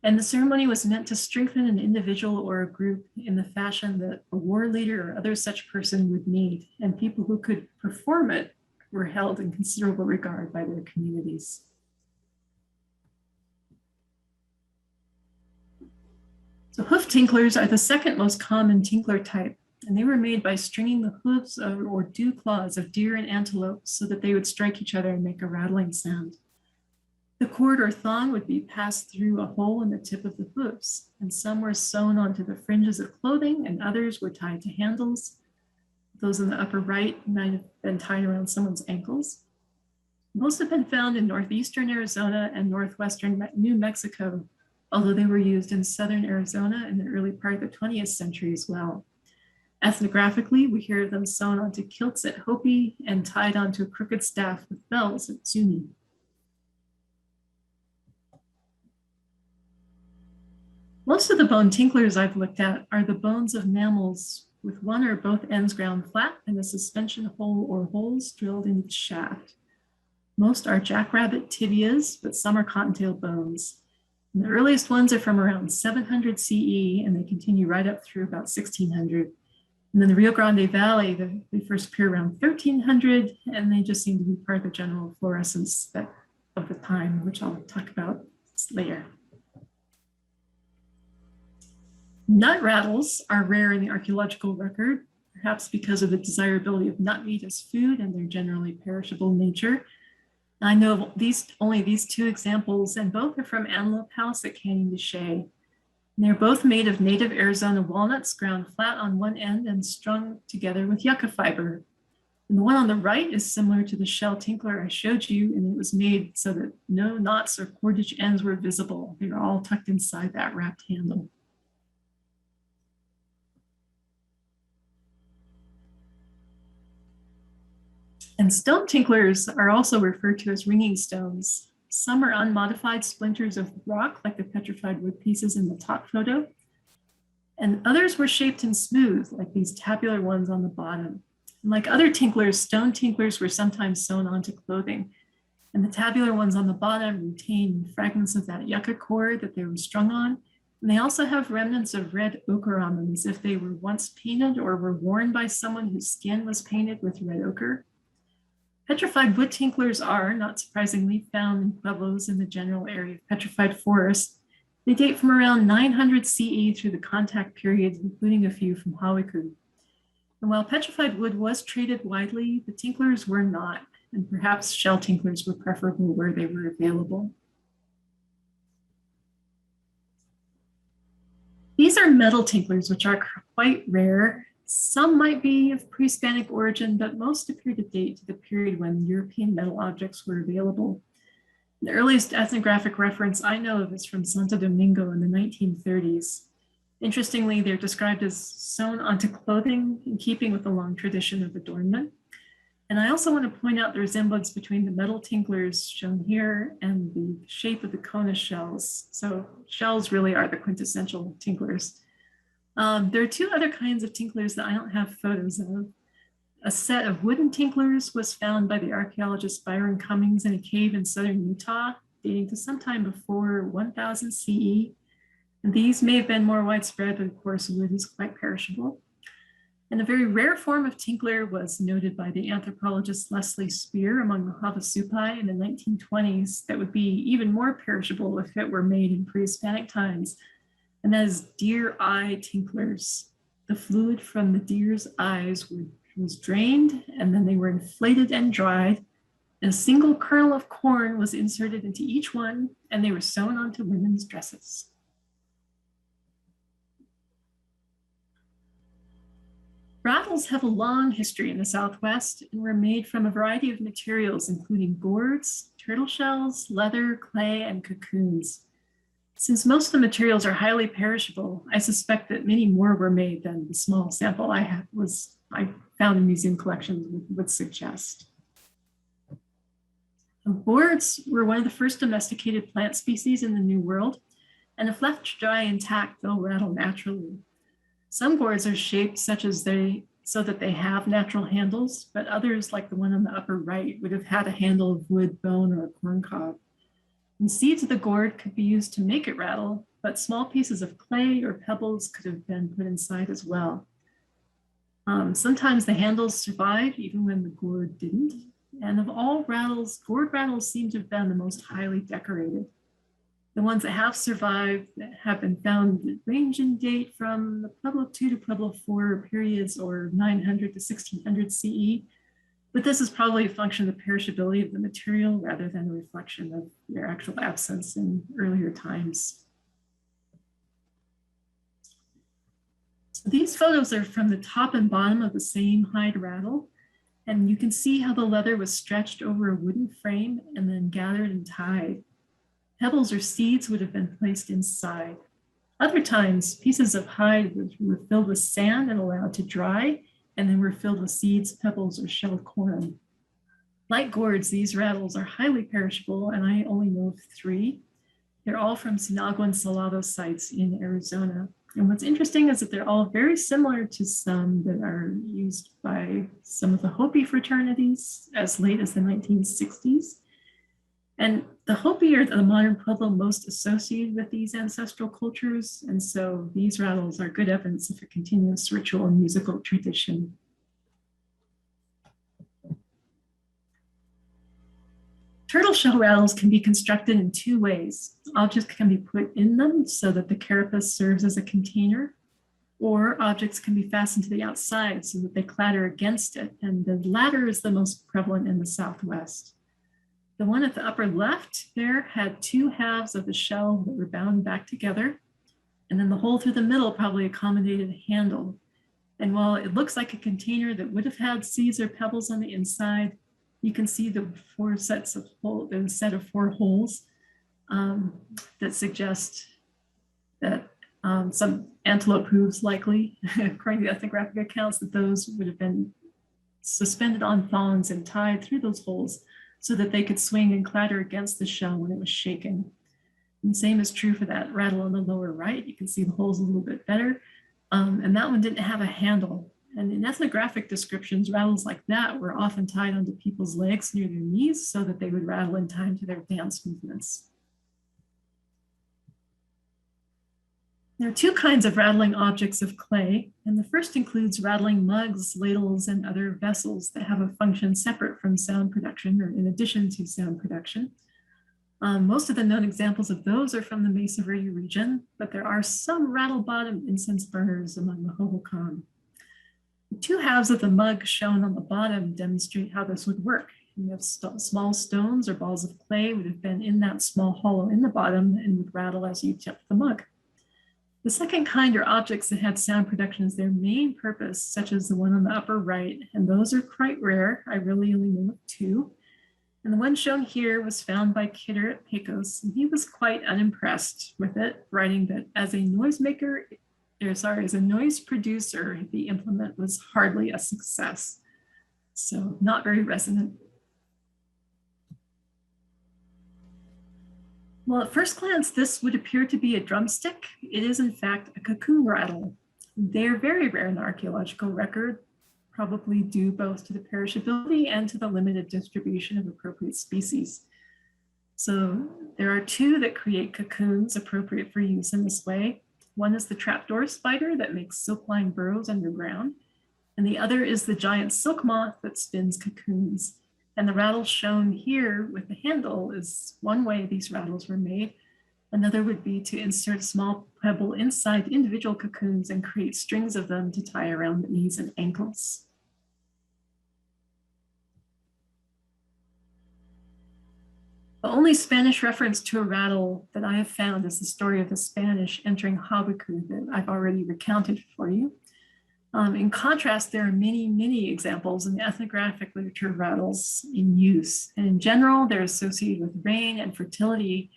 And the ceremony was meant to strengthen an individual or a group in the fashion that a war leader or other such person would need, and people who could perform it were held in considerable regard by their communities. So hoof tinklers are the second most common tinkler type, and they were made by stringing the hooves or dew claws of deer and antelope so that they would strike each other and make a rattling sound. The cord or thong would be passed through a hole in the tip of the hooves, and some were sewn onto the fringes of clothing and others were tied to handles. Those in the upper right might have been tied around someone's ankles. Most have been found in northeastern Arizona and northwestern New Mexico, although they were used in southern Arizona in the early part of the 20th century as well. Ethnographically, we hear them sewn onto kilts at Hopi and tied onto a crooked staff with bells at Zuni. Most of the bone tinklers I've looked at are the bones of mammals with one or both ends ground flat and a suspension hole or holes drilled in each shaft. Most are jackrabbit tibias, but some are cottontail bones. And the earliest ones are from around 700 CE, and they continue right up through about 1600. And then the Rio Grande Valley, they first appear around 1300, and they just seem to be part of the general fluorescence of the time, which I'll talk about later. Nut rattles are rare in the archaeological record, perhaps because of the desirability of nut meat as food and their generally perishable nature. I know of only these two examples, and both are from Antelope House at Canyon de Chelly. They're both made of native Arizona walnuts ground flat on one end and strung together with yucca fiber. And the one on the right is similar to the shell tinkler I showed you, and it was made so that no knots or cordage ends were visible. They were all tucked inside that wrapped handle. And stone tinklers are also referred to as ringing stones. Some are unmodified splinters of rock, like the petrified wood pieces in the top photo. And others were shaped and smooth, like these tabular ones on the bottom. And like other tinklers, stone tinklers were sometimes sewn onto clothing. And the tabular ones on the bottom retain fragments of that yucca cord that they were strung on. And they also have remnants of red ochre on them, as if they were once painted or were worn by someone whose skin was painted with red ochre. Petrified wood tinklers are, not surprisingly, found in pueblos in the general area of petrified forest. They date from around 900 CE through the contact periods, including a few from Hawiku. And while petrified wood was traded widely, the tinklers were not, and perhaps shell tinklers were preferable where they were available. These are metal tinklers, which are quite rare. Some might be of pre-Hispanic origin, but most appear to date to the period when European metal objects were available. The earliest ethnographic reference I know of is from Santo Domingo in the 1930s. Interestingly, they're described as sewn onto clothing in keeping with the long tradition of adornment. And I also want to point out the resemblance between the metal tinklers shown here and the shape of the conus shells. So shells really are the quintessential tinklers. There are two other kinds of tinklers that I don't have photos of. A set of wooden tinklers was found by the archaeologist Byron Cummings in a cave in southern Utah, dating to sometime before 1000 CE. And these may have been more widespread, but of course wood is quite perishable. And a very rare form of tinkler was noted by the anthropologist Leslie Spear among the Havasupai in the 1920s that would be even more perishable if it were made in pre-Hispanic times. And that is deer eye tinklers. The fluid from the deer's eyes was drained, and then they were inflated and dried. And a single kernel of corn was inserted into each one, and they were sewn onto women's dresses. Rattles have a long history in the Southwest and were made from a variety of materials, including boards, turtle shells, leather, clay, and cocoons. Since most of the materials are highly perishable, I suspect that many more were made than the small sample I found in museum collections would suggest. Boards were one of the first domesticated plant species in the New World, and if left dry intact, they'll rattle naturally. Some gourds are shaped so that they have natural handles, but others, like the one on the upper right, would have had a handle of wood, bone, or a corn cob. And seeds of the gourd could be used to make it rattle, but small pieces of clay or pebbles could have been put inside as well. Sometimes the handles survived even when the gourd didn't. And of all rattles, gourd rattles seem to have been the most highly decorated. The ones that have survived that have been found that range in date from the Pueblo II to Pueblo IV periods, or 900 to 1600 CE. But this is probably a function of the perishability of the material rather than a reflection of their actual absence in earlier times. So these photos are from the top and bottom of the same hide rattle. And you can see how the leather was stretched over a wooden frame and then gathered and tied. Pebbles or seeds would have been placed inside. Other times, pieces of hide were filled with sand and allowed to dry, and then were filled with seeds, pebbles, or shelled corn. Like gourds, these rattles are highly perishable, and I only know of 3. They're all from Sinagua and Salado sites in Arizona. And what's interesting is that they're all very similar to some that are used by some of the Hopi fraternities as late as the 1960s. And the Hopi are the modern Pueblo most associated with these ancestral cultures. And so these rattles are good evidence of a continuous ritual and musical tradition. Turtle shell rattles can be constructed in 2 ways. Objects can be put in them so that the carapace serves as a container, or objects can be fastened to the outside so that they clatter against it. And the latter is the most prevalent in the Southwest. The one at the upper left there had 2 halves of the shell that were bound back together. And then the hole through the middle probably accommodated a handle. And while it looks like a container that would have had seeds or pebbles on the inside, you can see the 4 sets of holes, the set of 4 holes that suggest that some antelope hooves likely, according to ethnographic accounts, that those would have been suspended on thongs and tied through those holes so that they could swing and clatter against the shell when it was shaken. And the same is true for that rattle on the lower right. You can see the holes a little bit better. And that one didn't have a handle. And in ethnographic descriptions, rattles like that were often tied onto people's legs near their knees so that they would rattle in time to their dance movements. There are 2 kinds of rattling objects of clay, and the first includes rattling mugs, ladles, and other vessels that have a function separate from sound production or in addition to sound production. Most of the known examples of those are from the Mesa Verde region, but there are some rattle-bottomed incense burners among the Hohokam. The 2 halves of the mug shown on the bottom demonstrate how this would work. You have small stones or balls of clay would have been in that small hollow in the bottom and would rattle as you tipped the mug. The second kind are objects that had sound production as their main purpose, such as the one on the upper right, and those are quite rare. I really only know of 2. And the one shown here was found by Kidder at Pecos, and he was quite unimpressed with it, writing that as a noise producer, the implement was hardly a success. So not very resonant. Well, at first glance, this would appear to be a drumstick. It is in fact a cocoon rattle. They're very rare in the archaeological record, probably due both to the perishability and to the limited distribution of appropriate species. So there are 2 that create cocoons appropriate for use in this way. One is the trapdoor spider that makes silk-lined burrows underground, and the other is the giant silk moth that spins cocoons. And the rattle shown here with the handle is one way these rattles were made. Another would be to insert a small pebble inside individual cocoons and create strings of them to tie around the knees and ankles. The only Spanish reference to a rattle that I have found is the story of the Spanish entering Habaku that I've already recounted for you. In contrast, there are many, many examples in the ethnographic literature of rattles in use. And in general, they're associated with rain and fertility.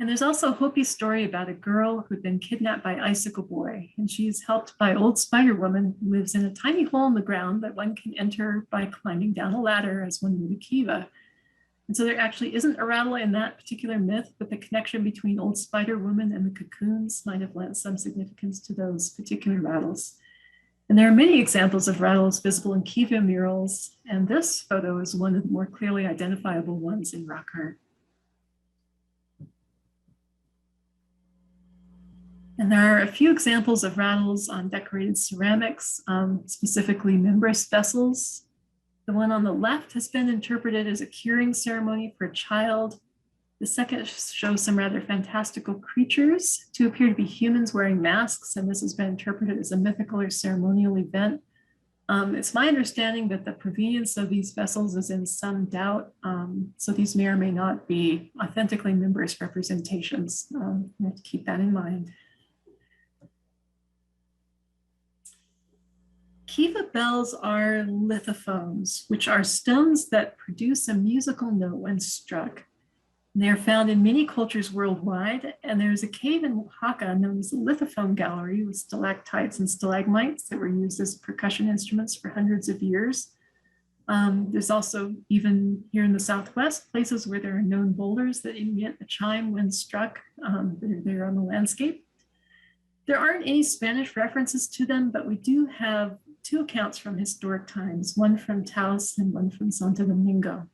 And there's also a Hopi story about a girl who'd been kidnapped by Icicle Boy, and she's helped by Old Spider Woman, who lives in a tiny hole in the ground that one can enter by climbing down a ladder as one would a kiva. And so there actually isn't a rattle in that particular myth, but the connection between Old Spider Woman and the cocoons might have lent some significance to those particular rattles. And there are many examples of rattles visible in kiva murals, and this photo is one of the more clearly identifiable ones in rock art. And there are a few examples of rattles on decorated ceramics, specifically membranous vessels. The one on the left has been interpreted as a curing ceremony for a child. The second shows some rather fantastical creatures to appear to be humans wearing masks, and this has been interpreted as a mythical or ceremonial event. It's my understanding that the provenience of these vessels is in some doubt, so these may or may not be authentically membranous representations. You have to keep that in mind. Kiva bells are lithophones, which are stones that produce a musical note when struck. They are found in many cultures worldwide, and there's a cave in Oaxaca known as the Lithophone Gallery with stalactites and stalagmites that were used as percussion instruments for hundreds of years. There's also, even here in the Southwest, places where there are known boulders that emit a chime when struck. They're there on the landscape. There aren't any Spanish references to them, but we do have two accounts from historic times, one from Taos and one from Santo Domingo.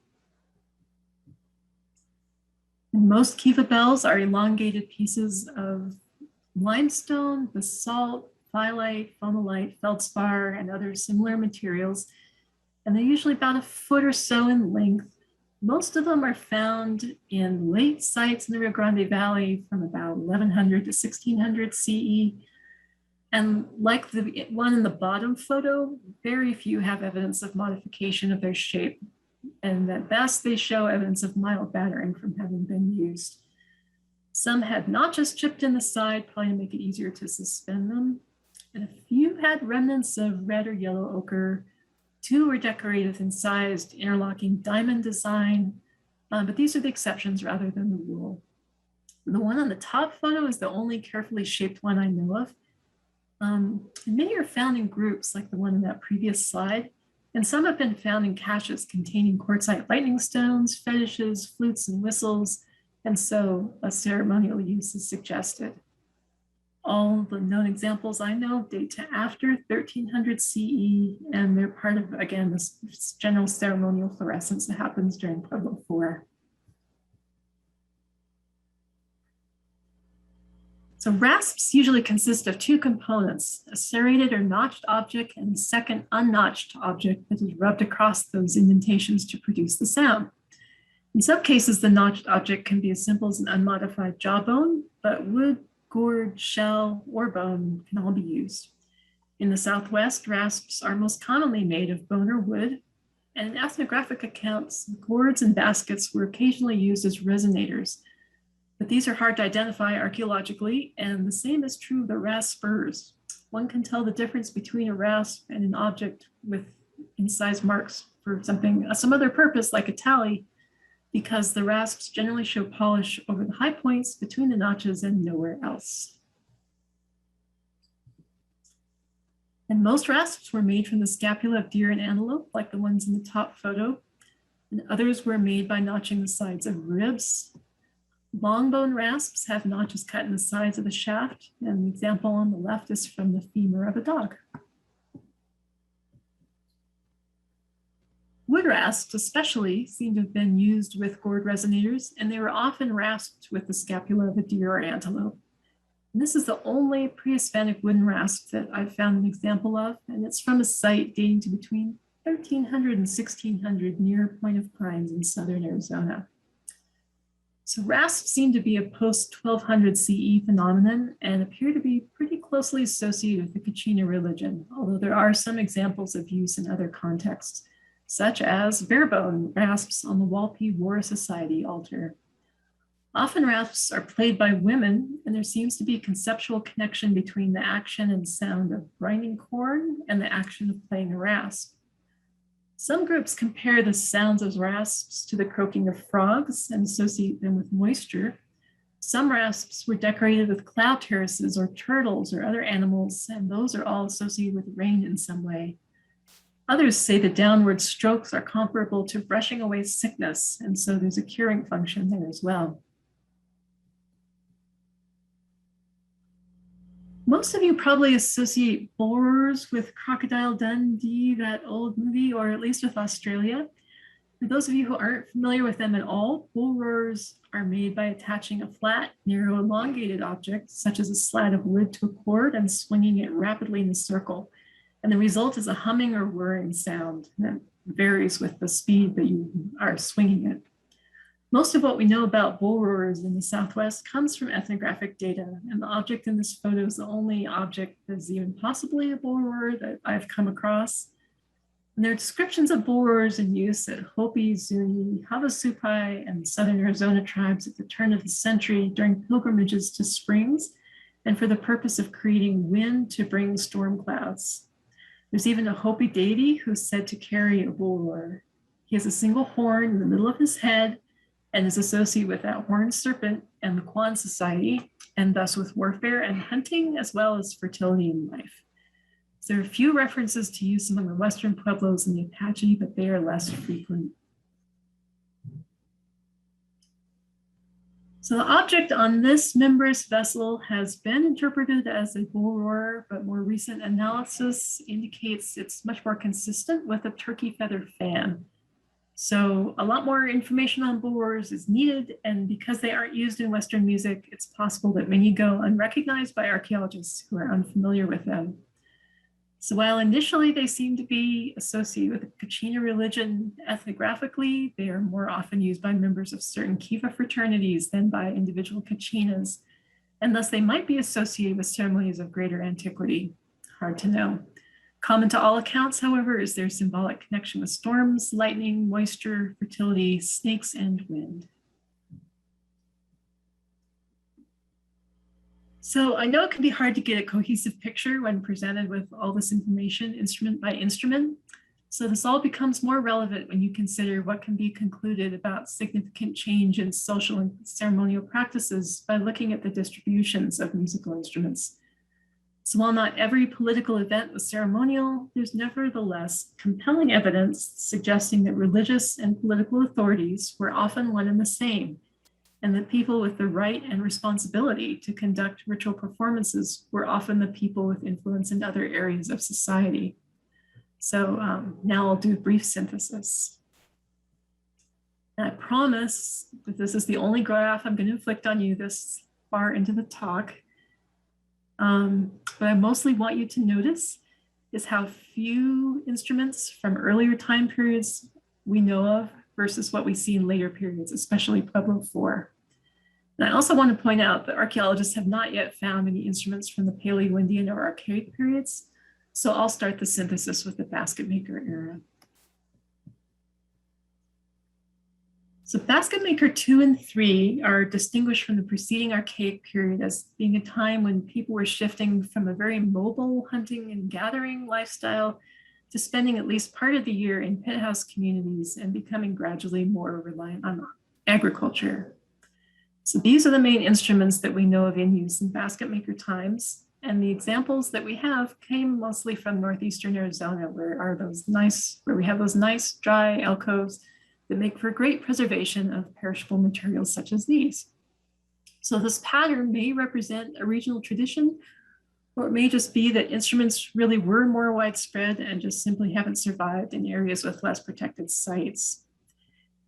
And most kiva bells are elongated pieces of limestone, basalt, phyllite, phonolite, feldspar, and other similar materials. And they're usually about a foot or so in length. Most of them are found in late sites in the Rio Grande Valley from about 1100 to 1600 CE. And like the one in the bottom photo, very few have evidence of modification of their shape. And at best, they show evidence of mild battering from having been used. Some had notches chipped in the side, probably to make it easier to suspend them. And a few had remnants of red or yellow ochre. Two were decorated with incised interlocking diamond design, but these are the exceptions rather than the rule. The one on the top photo is the only carefully shaped one I know of. And many are found in groups like the one in that previous slide, and some have been found in caches containing quartzite lightning stones, fetishes, flutes, and whistles, and so a ceremonial use is suggested. All the known examples I know date to after 1300 CE, and they're part of, again, this general ceremonial fluorescence that happens during Pueblo 4. So rasps usually consist of two components, a serrated or notched object and a second unnotched object that is rubbed across those indentations to produce the sound. In some cases, the notched object can be as simple as an unmodified jawbone, but wood, gourd, shell, or bone can all be used. In the Southwest, rasps are most commonly made of bone or wood, and in ethnographic accounts, gourds and baskets were occasionally used as resonators. But these are hard to identify archaeologically, and the same is true of the rasp spurs. One can tell the difference between a rasp and an object with incised marks for some other purpose like a tally, because the rasps generally show polish over the high points between the notches and nowhere else. And most rasps were made from the scapula of deer and antelope, like the ones in the top photo, and others were made by notching the sides of ribs. Long bone rasps have notches cut in the sides of the shaft, and the example on the left is from the femur of a dog. Wood rasps especially seem to have been used with gourd resonators, and they were often rasped with the scapula of a deer or antelope. And this is the only pre-Hispanic wooden rasp that I've found an example of, and it's from a site dating to between 1300 and 1600 near Point of Pines in southern Arizona. So rasps seem to be a post-1200 CE phenomenon and appear to be pretty closely associated with the Kachina religion, although there are some examples of use in other contexts, such as barebone rasps on the Walpi War Society altar. Often rasps are played by women, and there seems to be a conceptual connection between the action and sound of grinding corn and the action of playing a rasp. Some groups compare the sounds of rasps to the croaking of frogs and associate them with moisture. Some rasps were decorated with cloud terraces or turtles or other animals, and those are all associated with rain in some way. Others say the downward strokes are comparable to brushing away sickness, and so there's a curing function there as well. Most of you probably associate bull roars with Crocodile Dundee, that old movie, or at least with Australia. For those of you who aren't familiar with them at all, bull roars are made by attaching a flat, narrow, elongated object, such as a slat of wood, to a cord and swinging it rapidly in a circle. And the result is a humming or whirring sound that varies with the speed that you are swinging it. Most of what we know about bull roars in the Southwest comes from ethnographic data, and the object in this photo is the only object that is even possibly a bull roar that I've come across. And there are descriptions of bull roars in use at Hopi, Zuni, Havasupai, and Southern Arizona tribes at the turn of the century during pilgrimages to springs, and for the purpose of creating wind to bring storm clouds. There's even a Hopi deity who's said to carry a bull roarer. He has a single horn in the middle of his head and is associated with that horned serpent and the Kwan society, and thus with warfare and hunting, as well as fertility in life. So there are a few references to use among the Western Pueblos and the Apache, but they are less frequent. So the object on this membranous vessel has been interpreted as a bull roarer, but more recent analysis indicates it's much more consistent with a turkey feather fan. So a lot more information on bull roarers is needed, and because they aren't used in Western music, it's possible that many go unrecognized by archaeologists who are unfamiliar with them. So while initially they seem to be associated with the Kachina religion ethnographically, they are more often used by members of certain Kiva fraternities than by individual Kachinas, and thus they might be associated with ceremonies of greater antiquity. Hard to know. Common to all accounts, however, is their symbolic connection with storms, lightning, moisture, fertility, snakes, and wind. So I know it can be hard to get a cohesive picture when presented with all this information instrument by instrument. So this all becomes more relevant when you consider what can be concluded about significant change in social and ceremonial practices by looking at the distributions of musical instruments. So while not every political event was ceremonial, there's nevertheless compelling evidence suggesting that religious and political authorities were often one and the same, and that people with the right and responsibility to conduct ritual performances were often the people with influence in other areas of society. So now I'll do a brief synthesis. And I promise that this is the only graph I'm going to inflict on you this far into the talk. What I mostly want you to notice is how few instruments from earlier time periods we know of versus what we see in later periods, especially Pueblo IV. And I also want to point out that archaeologists have not yet found any instruments from the Paleo-Indian or Archaic periods. So I'll start the synthesis with the basket maker era. So basket maker 2 and 3 are distinguished from the preceding Archaic period as being a time when people were shifting from a very mobile hunting and gathering lifestyle to spending at least part of the year in pit house communities and becoming gradually more reliant on agriculture. So these are the main instruments that we know of in use in basket maker times. And the examples that we have came mostly from northeastern Arizona, where we have those nice dry alcoves that make for great preservation of perishable materials such as these. So this pattern may represent a regional tradition, or it may just be that instruments really were more widespread and just simply haven't survived in areas with less protected sites.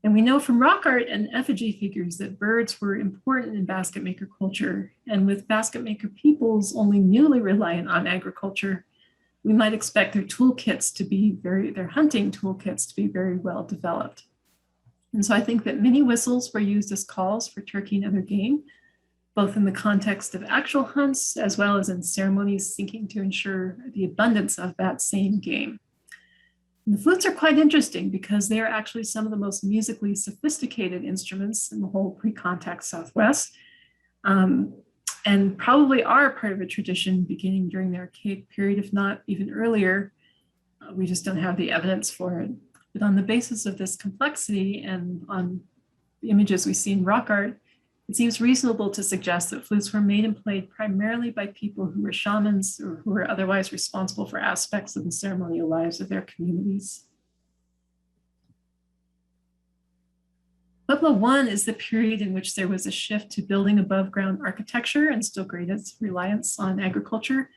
And we know from rock art and effigy figures that birds were important in basket maker culture. And with basket maker peoples only newly reliant on agriculture, we might expect their their hunting toolkits to be very well developed. And so I think that many whistles were used as calls for turkey and other game, both in the context of actual hunts as well as in ceremonies seeking to ensure the abundance of that same game. And the flutes are quite interesting because they are actually some of the most musically sophisticated instruments in the whole pre-contact Southwest, and probably are part of a tradition beginning during the Archaic period, if not even earlier. We just don't have the evidence for it. But on the basis of this complexity and on the images we see in rock art, it seems reasonable to suggest that flutes were made and played primarily by people who were shamans or who were otherwise responsible for aspects of the ceremonial lives of their communities. Pueblo I is the period in which there was a shift to building above ground architecture and still greater reliance on agriculture.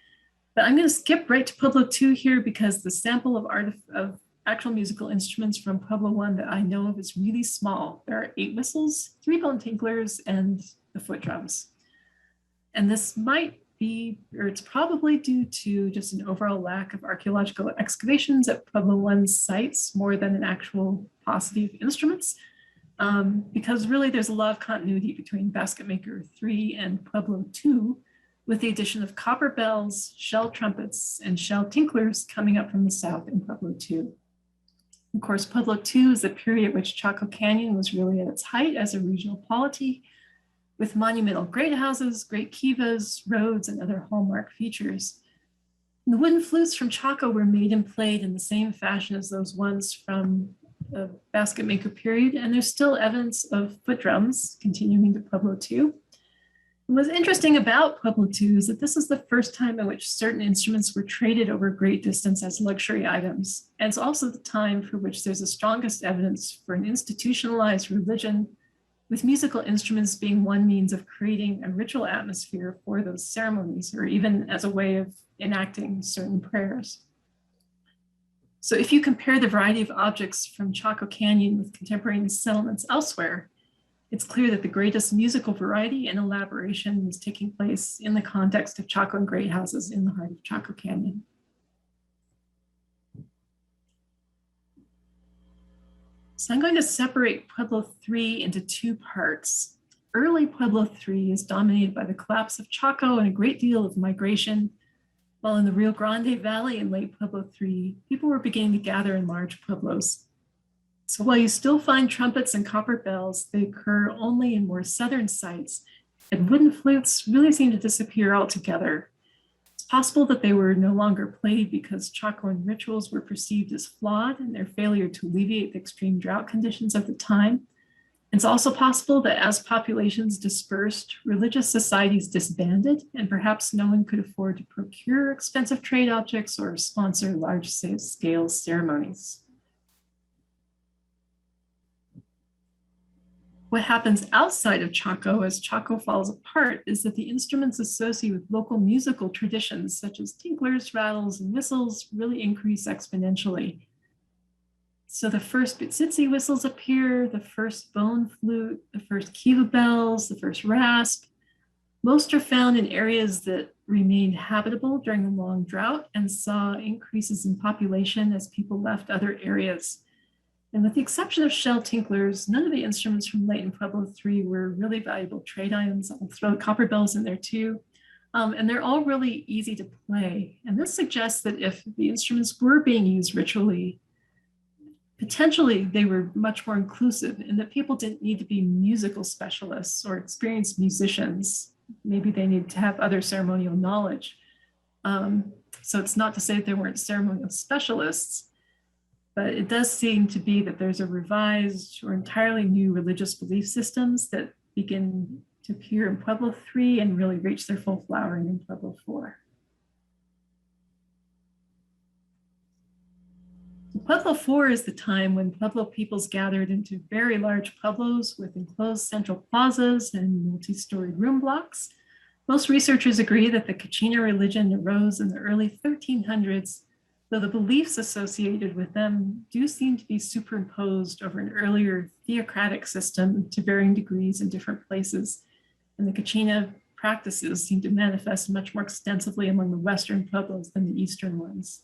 But I'm going to skip right to Pueblo II here because the sample of actual musical instruments from Pueblo I that I know of is really small. There are 8 whistles, 3 bone tinklers, and the foot drums. And this might be, or it's probably due to just an overall lack of archaeological excavations at Pueblo I's sites more than an actual paucity of instruments. Because really there's a lot of continuity between basket maker 3 and Pueblo II, with the addition of copper bells, shell trumpets, and shell tinklers coming up from the south in Pueblo II. Of course, Pueblo II is the period at which Choco Canyon was really at its height as a regional polity, with monumental great houses, great kivas, roads, and other hallmark features. The wooden flutes from Choco were made and played in the same fashion as those ones from the basket maker period, and there's still evidence of foot drums continuing to Pueblo II. What's interesting about Pueblo II is that this is the first time in which certain instruments were traded over a great distance as luxury items. And it's also the time for which there's the strongest evidence for an institutionalized religion, with musical instruments being one means of creating a ritual atmosphere for those ceremonies, or even as a way of enacting certain prayers. So if you compare the variety of objects from Choco Canyon with contemporaneous settlements elsewhere, it's clear that the greatest musical variety and elaboration was taking place in the context of Choco and great houses in the heart of Choco Canyon. So I'm going to separate Pueblo III into two parts. Early Pueblo III is dominated by the collapse of Choco and a great deal of migration, while in the Rio Grande Valley in late Pueblo III, people were beginning to gather in large pueblos. So while you still find trumpets and copper bells, they occur only in more southern sites, and wooden flutes really seem to disappear altogether. It's possible that they were no longer played because Chacoan rituals were perceived as flawed in their failure to alleviate the extreme drought conditions of the time. It's also possible that as populations dispersed, religious societies disbanded, and perhaps no one could afford to procure expensive trade objects or sponsor large-scale ceremonies. What happens outside of Choco as Choco falls apart is that the instruments associated with local musical traditions, such as tinklers, rattles, and whistles, really increase exponentially. So the first Bitsitzi whistles appear, the first bone flute, the first kiva bells, the first rasp. Most are found in areas that remained habitable during the long drought and saw increases in population as people left other areas. And with the exception of shell tinklers, none of the instruments from late in Pueblo III were really valuable trade items. I'll throw the copper bells in there too. And they're all really easy to play. And this suggests that if the instruments were being used ritually, potentially they were much more inclusive and that people didn't need to be musical specialists or experienced musicians. Maybe they needed to have other ceremonial knowledge. So it's not to say that there weren't ceremonial specialists, but it does seem to be that there's a revised or entirely new religious belief systems that begin to appear in Pueblo III and really reach their full flowering in Pueblo IV. Pueblo IV is the time when Pueblo peoples gathered into very large pueblos with enclosed central plazas and multi-storied room blocks. Most researchers agree that the Kachina religion arose in the early 1300s, though the beliefs associated with them do seem to be superimposed over an earlier theocratic system to varying degrees in different places. And the Kachina practices seem to manifest much more extensively among the Western pueblos than the Eastern ones.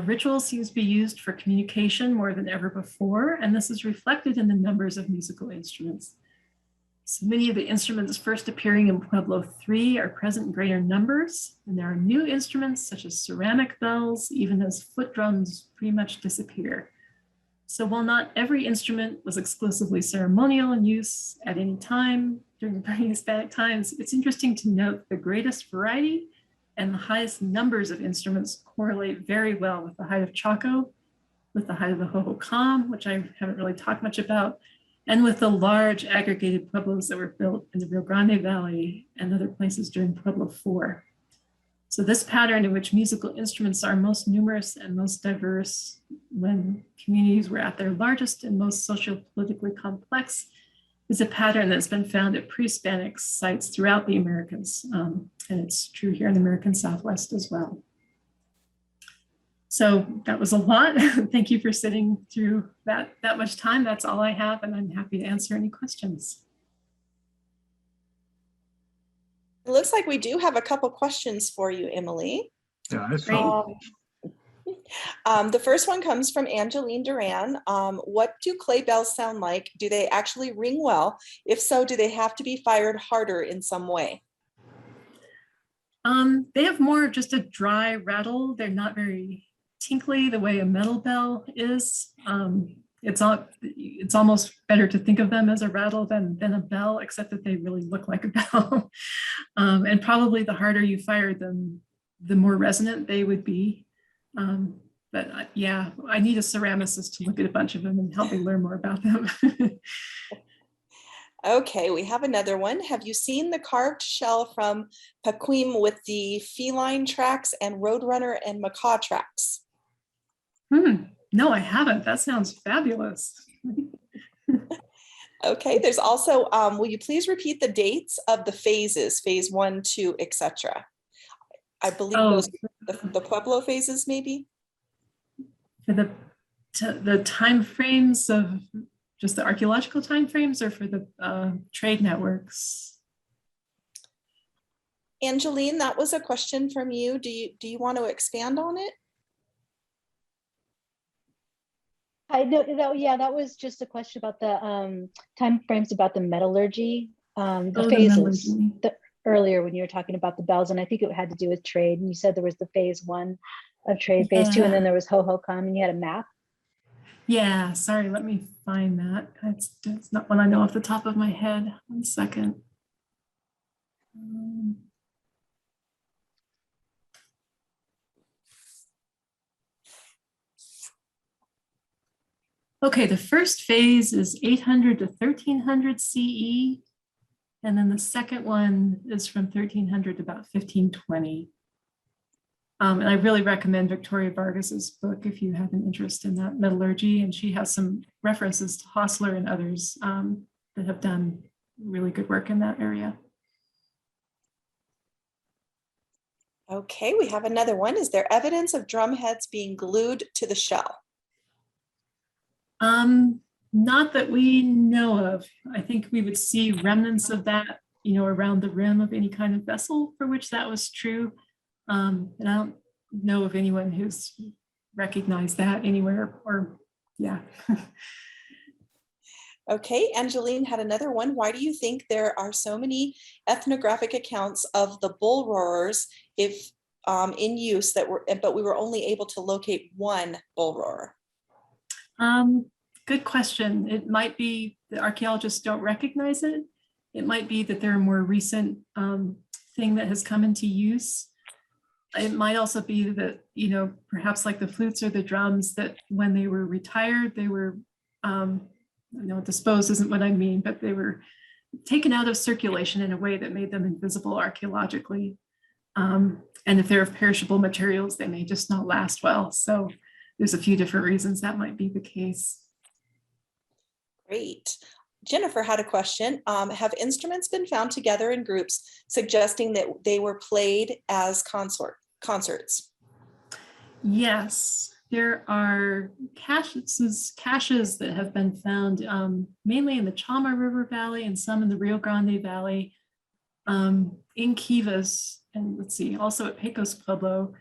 Ritual seems to be used for communication more than ever before, and this is reflected in the numbers of musical instruments. So many of the instruments first appearing in Pueblo III are present in greater numbers, and there are new instruments such as ceramic bells, even as foot drums pretty much disappear. So while not every instrument was exclusively ceremonial in use at any time during the Prehispanic times, it's interesting to note the greatest variety and the highest numbers of instruments correlate very well with the height of Choco, with the height of the Hohokam, which I haven't really talked much about, and with the large aggregated pueblos that were built in the Rio Grande Valley and other places during Pueblo IV. So this pattern in which musical instruments are most numerous and most diverse when communities were at their largest and most socio-politically complex is a pattern that's been found at pre-Hispanic sites throughout the Americas. And it's true here in the American Southwest as well. So that was a lot. Thank you for sitting through that much time. That's all I have, and I'm happy to answer any questions. It looks like we do have a couple questions for you, Emily. Yeah, that's Great. The first one comes from Angeline Duran. What do clay bells sound like? Do they actually ring well? If so, do they have to be fired harder in some way? They have more of just a dry rattle. They're not very tinkly the way a metal bell is. It's almost better to think of them as a rattle than a bell, except that they really look like a bell. And probably the harder you fire them, the more resonant they would be. But yeah, I need a ceramicist to look at a bunch of them and help me learn more about them. Okay, we have another one. Have you seen the carved shell from Paquim with the feline tracks and roadrunner and macaw tracks? No, I haven't. That sounds fabulous. Okay, there's also, will you please repeat the dates of the phases, phase 1, 2, etc.? I believe Oh, those are the Pueblo phases, maybe? for the time frames of just the archaeological time frames, or for the trade networks? Angeline, that was a question from you. Do you want to expand on it? I know that, yeah, that was just a question about the time frames about the metallurgy, the phases earlier when you were talking about the bells, and I think it had to do with trade. And you said there was the phase 1 of trade, phase 2, and then there was ho ho come, and you had a map. Yeah, sorry, let me find that. It's not one I know off the top of my head. 1 second. Okay, the first phase is 800 to 1300 CE. And then the second one is from 1300 to about 1520. And I really recommend Victoria Vargas's book if you have an interest in that metallurgy. And she has some references to Hostler and others that have done really good work in that area. Okay, we have another one. Is there evidence of drum heads being glued to the shell? Not that we know of. I think we would see remnants of that, around the rim of any kind of vessel for which that was true. And I don't know of anyone who's recognized that anywhere, or yeah. Okay, Angeline had another one. Why do you think there are so many ethnographic accounts of the bull roarers if in use but we were only able to locate one bull roarer? Good question. It might be the archaeologists don't recognize it. It might be that they're a more recent thing that has come into use. It might also be that, perhaps like the flutes or the drums, that when they were retired, they were, disposed isn't what I mean, but they were taken out of circulation in a way that made them invisible archaeologically. And if they're of perishable materials, they may just not last well. So there's a few different reasons that might be the case. Great. Jennifer had a question. Have instruments been found together in groups suggesting that they were played as concerts? Yes, there are caches that have been found mainly in the Chama River Valley and some in the Rio Grande Valley, in Kivas, and let's see, also at Pecos Pueblo,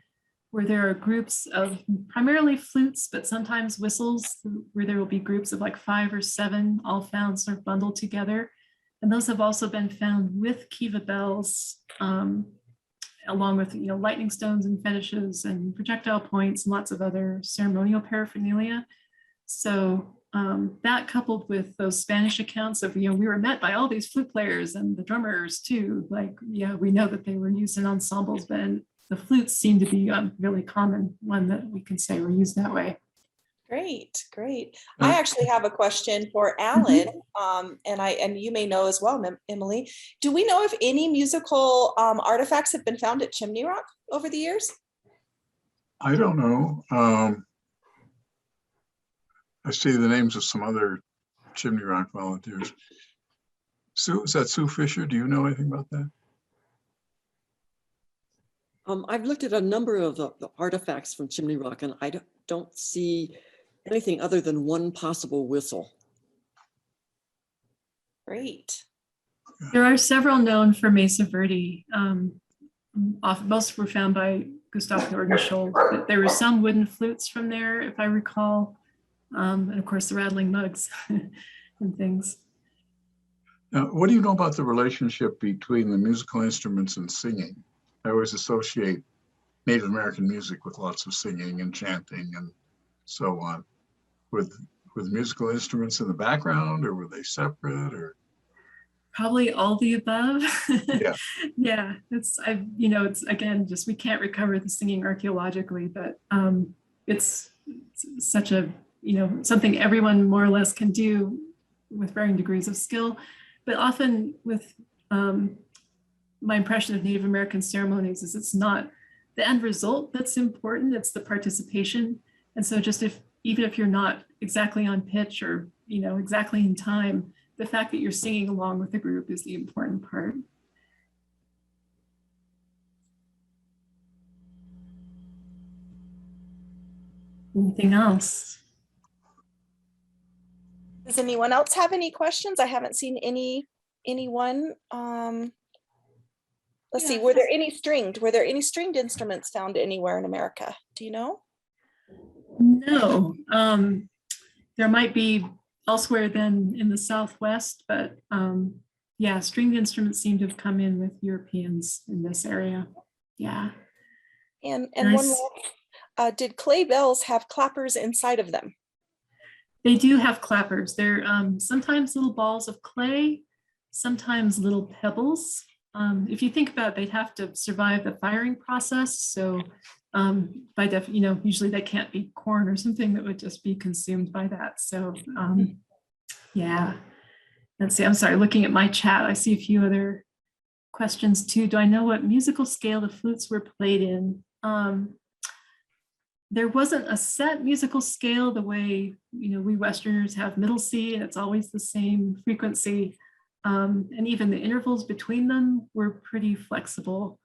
where there are groups of primarily flutes, but sometimes whistles, where there will be groups of like 5 or 7 all found sort of bundled together. And those have also been found with kiva bells, along with lightning stones and fetishes and projectile points and lots of other ceremonial paraphernalia. So that coupled with those Spanish accounts of, we were met by all these flute players and the drummers too, we know that they were used in ensembles, but the flutes seem to be a really common one that we can say were used that way. Great, great. I actually have a question for Alan, and you may know as well, Emily. Do we know if any musical artifacts have been found at Chimney Rock over the years? I don't know. I see the names of some other Chimney Rock volunteers. Sue, is that Sue Fisher? Do you know anything about that? I've looked at a number of the artifacts from Chimney Rock, and I don't see anything other than one possible whistle. Great. There are several known for Mesa Verde. Most were found by Gustav Nordenskjold, but there were some wooden flutes from there, if I recall. And of course, the Rattling Mugs and things. Now, what do you know about the relationship between the musical instruments and singing? I always associate Native American music with lots of singing and chanting and so on. With musical instruments in the background, or were they separate? Or Probably all the above. Yeah. Yeah, it's it's again just we can't recover the singing archaeologically, but it's such a something everyone more or less can do with varying degrees of skill. But often with my impression of Native American ceremonies is it's not the end result that's important, it's the participation. And so just even if you're not exactly on pitch or exactly in time, the fact that you're singing along with the group is the important part. Anything else? Does anyone else have any questions? I haven't seen anyone. Let's see, were there any stringed instruments found anywhere in America? Do you know? No, there might be elsewhere than in the Southwest, but yeah, stringed instruments seem to have come in with Europeans in this area. Yeah. And Nice. one more, did clay bells have clappers inside of them? They do have clappers. They're sometimes little balls of clay, sometimes little pebbles. If you think about it, they'd have to survive the firing process. So usually they can't be corn or something that would just be consumed by that. So yeah, let's see, I'm sorry, looking at my chat, I see a few other questions too. Do I know what musical scale the flutes were played in? There wasn't a set musical scale the way, we Westerners have middle C and it's always the same frequency. And even the intervals between them were pretty flexible.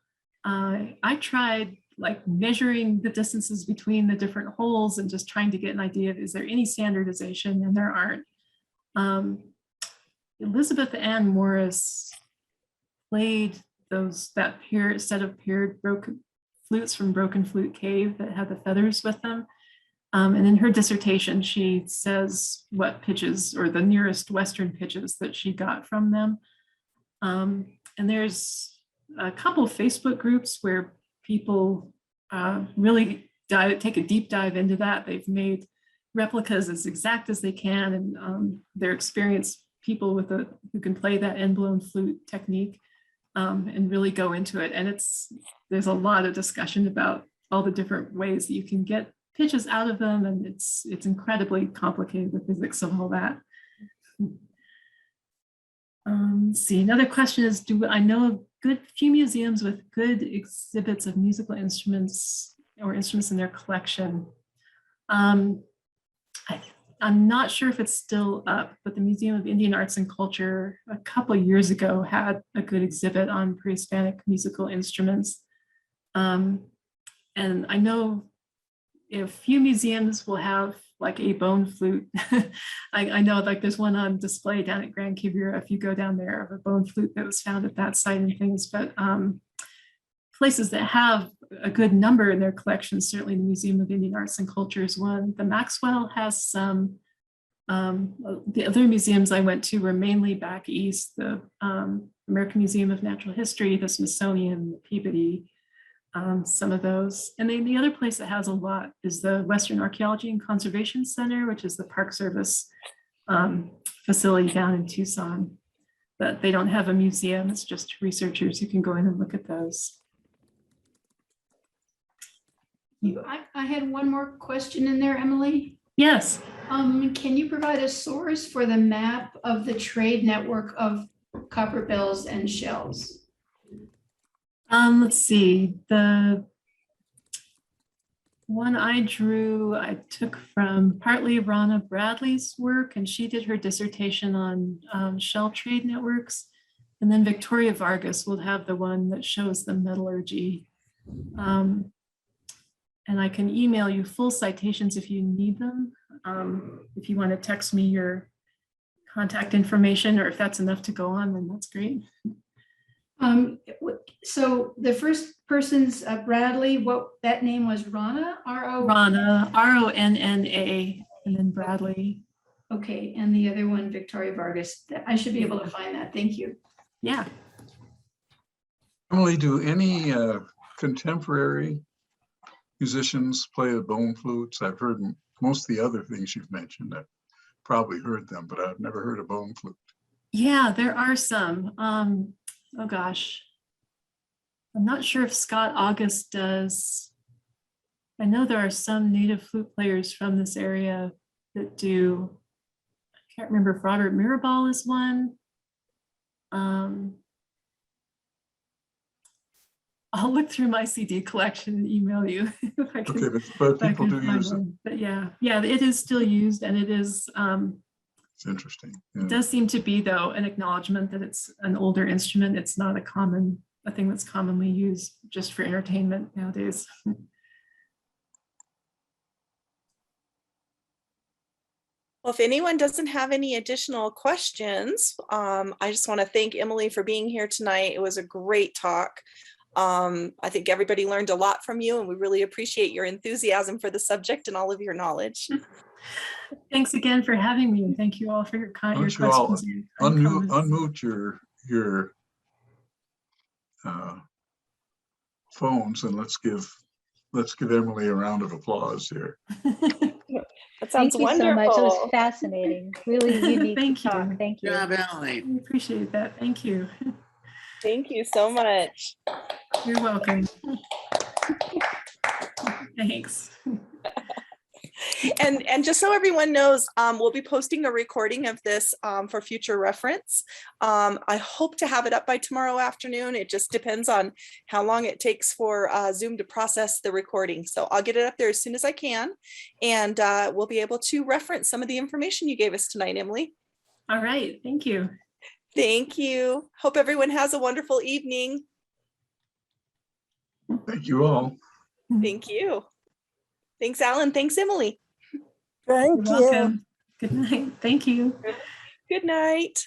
I tried like measuring the distances between the different holes and just trying to get an idea of, is there any standardization? And there aren't. Elizabeth Ann Morris played that set of paired flutes from Broken Flute Cave that had the feathers with them. And in her dissertation, she says what pitches or the nearest Western pitches that she got from them. And there's a couple of Facebook groups where people really take a deep dive into that. They've made replicas as exact as they can, and they're experienced people who can play that end blown flute technique and really go into it. And there's a lot of discussion about all the different ways that you can get pitches out of them, and it's incredibly complicated, the physics of all that. Let's see, another question is, do I know of few museums with good exhibits of musical instruments or instruments in their collection? I'm not sure if it's still up, but the Museum of Indian Arts and Culture a couple of years ago had a good exhibit on pre-Hispanic musical instruments. And I know a few museums will have like a bone flute. I know like there's one on display down at Grand Quivira if you go down there, of a bone flute that was found at that site and things, but places that have a good number in their collections, certainly the Museum of Indian Arts and Culture is one. The Maxwell has some. The other museums I went to were mainly back east, the American Museum of Natural History, the Smithsonian, the Peabody, some of those. And then the other place that has a lot is the Western Archaeology and Conservation Center, which is the Park Service facility down in Tucson. But they don't have a museum, it's just researchers who can go in and look at those. I had one more question in there, Emily. Yes. Can you provide a source for the map of the trade network of copper bells and shells? Let's see, the one I drew, I took from partly Rana Bradley's work, and she did her dissertation on shell trade networks. And then Victoria Vargas will have the one that shows the metallurgy. And I can email you full citations if you need them. If you want to text me your contact information, or if that's enough to go on, then that's great. So the first person's Bradley, what that name was, Rana? Rana, R-O-N-N-A, and then Bradley. Okay, and the other one, Victoria Vargas. I should be able to find that. Thank you. Yeah. Emily, do any contemporary musicians play the bone flutes? I've heard most of the other things you've mentioned. I've probably heard them, but I've never heard a bone flute. Yeah, there are some. Oh gosh. I'm not sure if Scott August does. I know there are some native flute players from this area that do. I can't remember if Robert Mirabal is one. I'll look through my CD collection and email you if I can, Okay, but if I people can do find use it. one. But yeah, it is still used, and it is. It's interesting. It Yeah. does seem to be, though, an acknowledgement that it's an older instrument. It's not a thing that's commonly used just for entertainment nowadays. Well, if anyone doesn't have any additional questions, I just want to thank Emily for being here tonight. It was a great talk. I think everybody learned a lot from you, and we really appreciate your enthusiasm for the subject and all of your knowledge. Thanks again for having me, and thank you all for your Why don't you questions. all and kind comments. unmute your phones, and let's give Emily a round of applause here. That sounds Thank you wonderful. so much. It was fascinating. Really unique Thank you. talk. Thank you. Job, Emily. I appreciate that. Thank you. Thank you so much. You're welcome. Thanks. And just so everyone knows, we'll be posting a recording of this for future reference. I hope to have it up by tomorrow afternoon. It just depends on how long it takes for Zoom to process the recording. So I'll get it up there as soon as I can, and we'll be able to reference some of the information you gave us tonight, Emily. All right. Thank you. Thank you. Hope everyone has a wonderful evening. Thank you all. Thank you. Thanks, Alan. Thanks, Emily. You're welcome. Good night. Thank you. Good night.